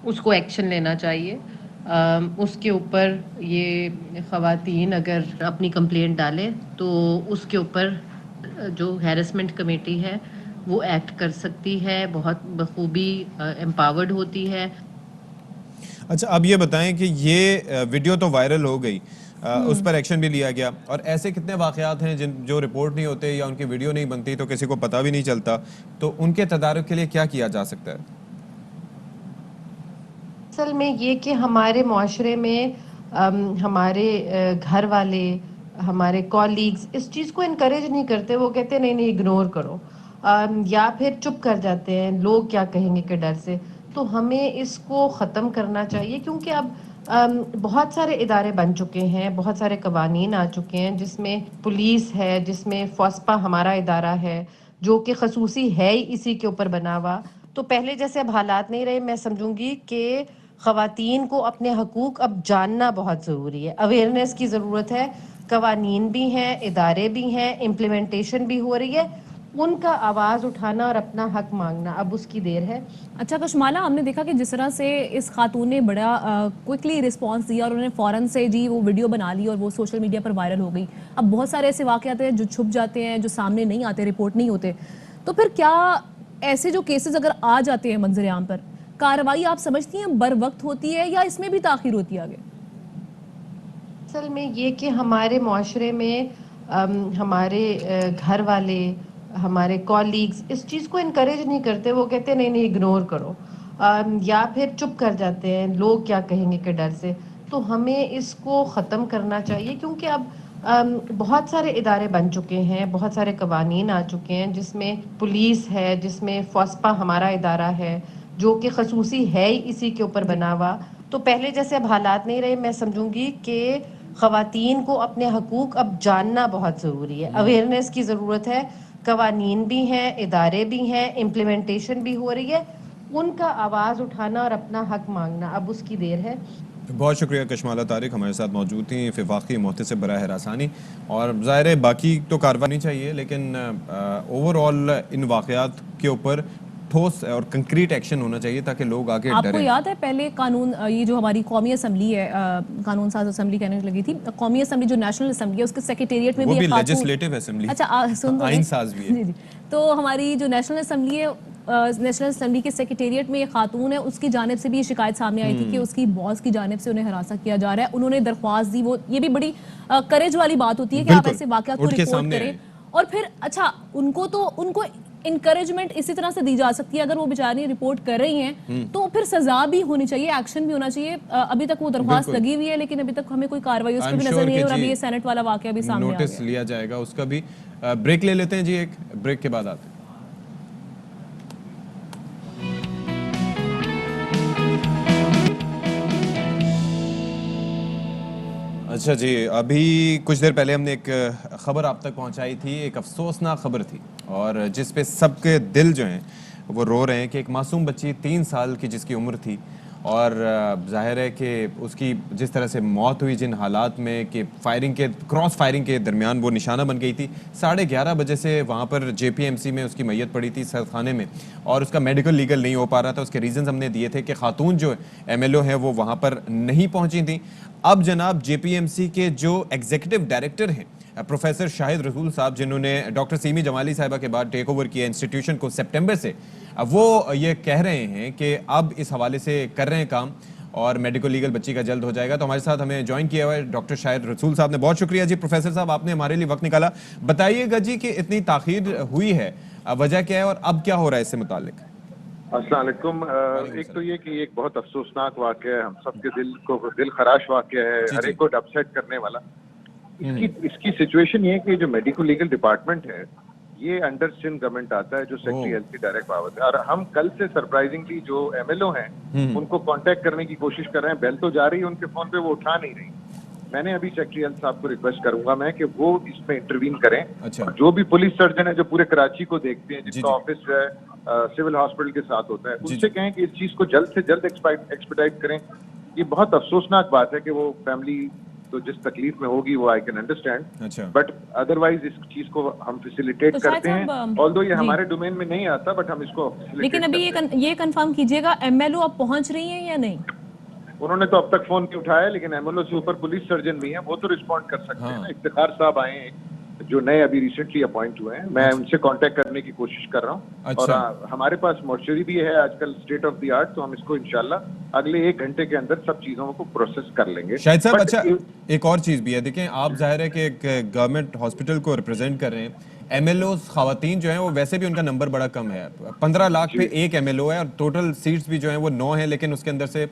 اس کو ایکشن لینا چاہیے. اس کے اوپر یہ خواتین اگر اپنی کمپلینٹ ڈالیں تو اس کے اوپر جو ہیراسمنٹ کمیٹی ہے وہ ایکٹ کر سکتی ہے, بہت بخوبی امپاورڈ ہوتی ہے. اچھا اب یہ بتائیں کہ یہ ویڈیو تو وائرل ہو گئی, اس پر ایکشن بھی لیا گیا, اور ایسے کتنے واقعات ہیں جو رپورٹ نہیں ہوتے یا ان کی ویڈیو نہیں بنتی تو کسی کو پتہ بھی نہیں چلتا, تو ان کے تدارک کے لیے کیا کیا جا سکتا ہے؟ اصل میں یہ کہ ہمارے معاشرے میں ہمارے گھر والے ہمارے کولیگز اس چیز کو انکریج نہیں کرتے. وہ کہتے ہیں نہیں اگنور کرو یا پھر چپ کر جاتے ہیں لوگ کیا کہیں گے کے ڈر سے. تو ہمیں اس کو ختم کرنا چاہیے کیونکہ اب بہت سارے ادارے بن چکے ہیں, بہت سارے قوانین آ چکے ہیں جس میں پولیس ہے, جس میں فوسپا ہمارا ادارہ ہے جو کہ خصوصی ہے ہی اسی کے اوپر بنا ہوا. تو پہلے جیسے اب حالات نہیں رہے. میں سمجھوں گی کہ خواتین کو اپنے حقوق اب جاننا بہت ضروری ہے, اویئرنیس کی ضرورت ہے. قوانین بھی ہیں, ادارے بھی ہیں, امپلیمنٹیشن بھی ہو رہی ہے. ان کا آواز اٹھانا اور اپنا حق مانگنا اب اس کی دیر ہے. اچھا کشمالہ ہم نے دیکھا کہ جس طرح سے اس خاتون نے بڑا کوئکلی رسپانس دیا اور انہوں نے فوراً سے جی وہ ویڈیو بنا لی اور وہ سوشل میڈیا پر وائرل ہو گئی. اب بہت سارے ایسے واقعات ہیں جو چھپ جاتے ہیں, جو سامنے نہیں آتے, رپورٹ نہیں ہوتے. تو پھر کیا ایسے جو کیسز اگر آ جاتے ہیں منظر عام پر, کارروائی آپ سمجھتی ہیں بر وقت ہوتی ہے یا اس میں بھی تاخیر ہوتی ہے آگے؟ اصل میں یہ کہ ہمارے معاشرے میں ہمارے گھر والے ہمارے کولیگز اس چیز کو انکریج نہیں کرتے. وہ کہتے ہیں نہیں اگنور کرو یا پھر چپ کر جاتے ہیں لوگ کیا کہیں گے کے ڈر سے. تو ہمیں اس کو ختم کرنا چاہیے کیونکہ اب بہت سارے ادارے بن چکے ہیں, بہت سارے قوانین آ چکے ہیں جس میں پولیس ہے, جس میں فوسپا ہمارا ادارہ ہے جو کہ خصوصی ہے ہی اسی کے اوپر بنا ہوا. تو پہلے جیسے اب حالات نہیں رہے. میں سمجھوں گی کہ خواتین کو اپنے حقوق اب جاننا بہت ضروری ہے, اویئرنیس کی ضرورت ہے. قوانین بھی ہیں, ادارے بھی ہیں, امپلیمنٹیشن بھی ہو رہی ہے. ان کا آواز اٹھانا اور اپنا حق مانگنا اب اس کی دیر ہے. بہت شکریہ کشمالہ طارق ہمارے ساتھ موجود تھیں, وفاقی محتسب براہ ہراسانی. اور ظاہر ہے باقی تو کارروائی نہیں چاہیے لیکن اوور آل ان واقعات کے اوپر ٹھوس اور کنکریٹ ایکشن ہونا چاہیے تاکہ لوگ آگے ڈریں. آپ کو یاد ہے پہلے قانون یہ جو ہماری قومی اسمبلی ہے, قانون ساز اسمبلی کہنے لگی تھی, قومی اسمبلی جو نیشنل اسمبلی ہے اس کے سیکریٹریٹ میں بھی ایک خاتون, لیجسلیٹو اسمبلی, اچھا سن آئین ساز بھی ہے. جی جی. تو ہماری جو نیشنل اسمبلی ہے, نیشنل اسمبلی کے سیکریٹریٹ میں ایک خاتون ہے, اس کی جانب سے بھی یہ شکایت سامنے آئی تھی کہ اس کی باس کی جانب سے انہیں ہراساں کیا جا رہا ہے. انہوں نے درخواست دی, وہ یہ بھی بڑی کریج والی بات ہوتی ہے کہ آپ ایسے واقعات کو رپورٹ کریں. اور پھر اچھا ان کو انکریجمنٹ اسی طرح سے دی جا سکتی ہے, اگر وہ بیچاری رپورٹ کر رہی ہیں تو پھر سزا بھی ہونی چاہیے, ایکشن بھی ہونا چاہیے. ابھی تک وہ درخواست لگی ہوئی ہے لیکن ابھی تک ہمیں کوئی کارروائی اس پہ بھی نظر نہیں آئی, اور ابھی یہ سینٹ والا واقعہ بھی سامنے آ گیا. نوٹس لیا جائے گا اس کا بھی. بریک لے لیتے ہیں جی, ایک بریک کے بعد آتے ہیں. اچھا جی, ابھی کچھ دیر پہلے ہم نے ایک خبر آپ تک پہنچائی تھی, ایک افسوسناک خبر تھی اور جس پہ سب کے دل جو ہیں وہ رو رہے ہیں کہ ایک معصوم بچی 3 سال کی جس کی عمر تھی, اور ظاہر ہے کہ اس کی جس طرح سے موت ہوئی جن حالات میں کہ کراس فائرنگ کے درمیان وہ نشانہ بن گئی تھی. 11:30 بجے سے وہاں پر JPMC میں اس کی میت پڑی تھی صحت خانے میں, اور اس کا میڈیکل لیگل نہیں ہو پا رہا تھا. اس کے ریزنز ہم نے دیے تھے کہ خاتون جو MLO ہیں وہ وہاں پر نہیں پہنچی تھیں. اب جناب JPMC کے جو ایگزیکٹو ڈائریکٹر ہیں پروفیسر شاہد رسول صاحب, جنہوں نے ڈاکٹر سیمی جمالی صاحبہ کے بعد ٹیک اوور کیا انسٹیٹیوشن کو سپٹمبر سے, وہ یہ کہہ رہے ہیں کہ اب اس حوالے سے کر رہے ہیں کام اور میڈیکل لیگل بچی کا جلد ہو جائے گا. تو ہمارے ساتھ ہمیں جوائن کیا ہوا ہے ڈاکٹر شاہد رسول صاحب نے. بہت شکریہ جی پروفیسر صاحب, آپ نے ہمارے لیے وقت نکالا. بتائیے گا جی کہ اتنی تاخیر ہوئی ہے, وجہ کیا ہے اور اب کیا ہو رہا ہے اس سے متعلق؟ السلام علیکم. ایک تو یہ کہ ایک بہت افسوسناک واقعہ ہے, ہم سب کے دل خراش واقعہ ہے, ہر ایک کو اپسیٹ کرنے والا. اس کی سچویشن یہ ہے کہ جو میڈیکل لیگل ڈپارٹمنٹ ہے یہ انڈر سندھ گورنمنٹ آتا ہے جو سیکٹری ہیلتھ کی ڈائریکٹ پاور ہے, اور ہم کل سے سرپرائزنگلی جو ایم ایل او ہیں ان کو کانٹیکٹ کرنے کی کوشش کر رہے ہیں. بیل تو جا رہی ہے ان کے فون پہ, وہ اٹھا نہیں رہی. میں نے ابھی سیکٹری ہیلتھ صاحب کو ریکویسٹ کروں گا میں کہ وہ اس میں انٹروین کریں. جو بھی پولیس سرجن ہے جو پورے کراچی کو دیکھتے ہیں, جس کا آفس جو ہے سول ہاسپٹل کے ساتھ ہوتا ہے, ان سے کہیں کہ اس چیز کو جلد سے جلد ایکسپیڈائٹ کریں. یہ بہت افسوسناک بات ہے کہ وہ فیملی تو جس تکلیف میں ہوگی وہ I can understand, but otherwise اس چیز کو ہم فیسیلیٹیٹ کرتے ہیں. آلدو یہ ہمارے ڈومین میں نہیں آتا بٹ ہم اس کو لیکن ابھی یہ کنفرم کیجیے گا ایم ایل او اب پہنچ رہی ہیں یا نہیں؟ انہوں نے تو اب تک فون نہیں اٹھایا, لیکن ایم ایل او سے اوپر پولیس سرجن بھی ہیں, وہ تو رسپونڈ کر سکتے ہیں. افتخار صاحب آئے ہیں جو نئے ابھی ریسنٹلی اپوائنٹ ہوئے ہیں, میں ان سے کانٹیکٹ کرنے کی کوشش کر رہا ہوں. اور ہمارے پاس مورچری بھی ہے آج کل اسٹیٹ آف دی آرٹ, تو ہم اس کو انشاءاللہ اگلے 1 گھنٹے کے اندر سب چیزوں کو پروسیس کر لیں گے. شاہد صاحب اچھا ایک اور چیز بھی ہے, دیکھیں آپ ظاہر ہے کہ ایک گورنمنٹ ہاسپٹل کو ریپرزینٹ کر رہے ہیں. ایم ایل اوز خواتین جو ہیں وہ ویسے بھی ان کا نمبر بڑا کم ہے, 15 لاکھ پہ ایک ایم ایل او ہے, اور ٹوٹل سیٹس بھی جو ہیں وہ 9 ہیں, لیکن اس کے اندر سے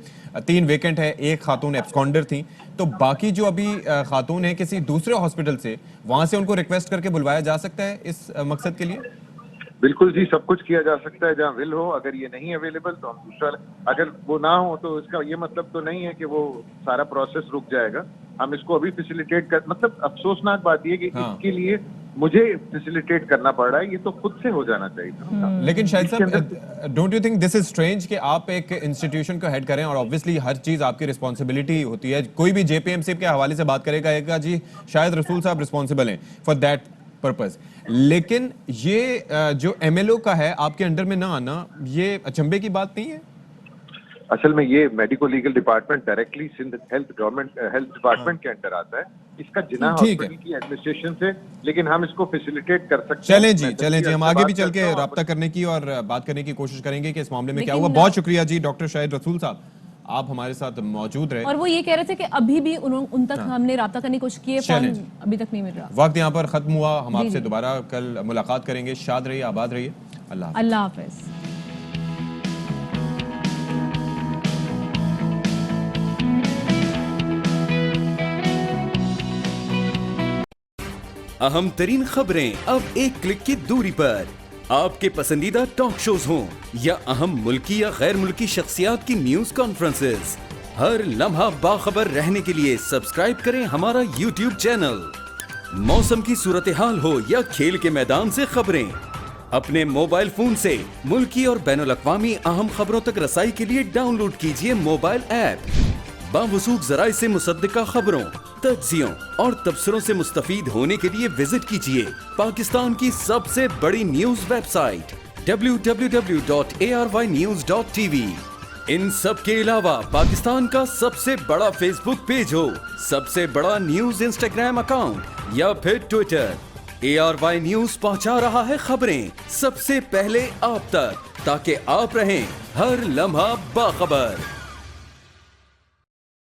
3 ویکنٹ ہے, ایک خاتون ایبسکانڈر تھیں. تو باقی جو ابھی خاتون ہیں کسی دوسرے ہاسپٹل سے, وہاں سے ان کو ریکویسٹ کر کے بلوایا جا سکتا ہے اس مقصد کے لیے؟ بالکل جی, سب کچھ کیا جا سکتا ہے جہاں ول ہو. اگر یہ نہیں اویلیبل تو ہم دوسرا, اگر وہ نہ ہو تو اس کا یہ مطلب تو نہیں ہے کہ وہ سارا پروسیس رک جائے گا. ہم اس کو ابھی فیسیلیٹیٹ کر, مطلب افسوسناک بات یہ کہ اس کے لیے مجھے فیسیلیٹیٹ کرنا پڑ رہا ہے, یہ تو خود سے ہو جانا چاہیے تھا. لیکن شاہد صاحب don't you think this is strange کہ آپ ایک انسٹیٹیوشن کو ہیڈ کریں اور obviously ہر چیز آپ کی رسپانسبلٹی ہوتی ہے. کوئی بھی جے پی ایم سی کے حوالے سے بات کرے گا جی شاہد رسول صاحب رسپانسبل ہیں فار دیٹ پرپز, لیکن یہ جو ایم ایل او کا ہے آپ کے انڈر میں نہ آنا, یہ اچنبے کی بات نہیں ہے؟ اصل میں یہ medical legal department directly Sindh health department کے انڈر آتا ہے. اس کا جناح ہاسپٹل کی ایڈمنسٹریشن سے, لیکن ہم اس کو فیسیلیٹیٹ کر سکتے ہیں. چلیں جی ہم آگے بھی چل کے رابطہ کرنے کی اور بات کرنے کی کوشش کریں گے کہ اس معاملے میں کیا ہوا. بہت شکریہ جی ڈاکٹر شاہد رسول صاحب, آپ ہمارے ساتھ موجود رہے. اور وہ یہ کہہ رہے تھے کہ ابھی بھی ان تک ہم نے رابطہ کرنے کی کوشش کی ہے, فون ابھی تک نہیں مل رہا. وقت یہاں پر ختم ہوا, ہم آپ سے دوبارہ کل ملاقات کریں گے. شاد رہیے, آباد رہیے. اللہ حافظ. اہم ترین خبریں اب ایک کلک کی دوری پر. آپ کے پسندیدہ ٹاک شوز ہوں یا اہم ملکی یا غیر ملکی شخصیات کی نیوز کانفرنسز, ہر لمحہ باخبر رہنے کے لیے سبسکرائب کریں ہمارا یوٹیوب چینل. موسم کی صورتحال ہو یا کھیل کے میدان سے خبریں, اپنے موبائل فون سے ملکی اور بین الاقوامی اہم خبروں تک رسائی کے لیے ڈاؤن لوڈ کیجیے موبائل ایپ. باوثوق ذرائع سے مصدقہ خبروں, تجزیوں اور تبصروں سے مستفید ہونے کے لیے وزٹ کیجیے پاکستان کی سب سے بڑی نیوز ویب سائٹ www.arYnews.tv. ان سب کے علاوہ پاکستان کا سب سے بڑا فیس بک پیج ہو, سب سے بڑا نیوز انسٹاگرام اکاؤنٹ یا پھر ٹویٹر, ARY نیوز پہنچا رہا ہے خبریں سب سے پہلے آپ تک, تاکہ آپ رہیں ہر لمحہ باخبر.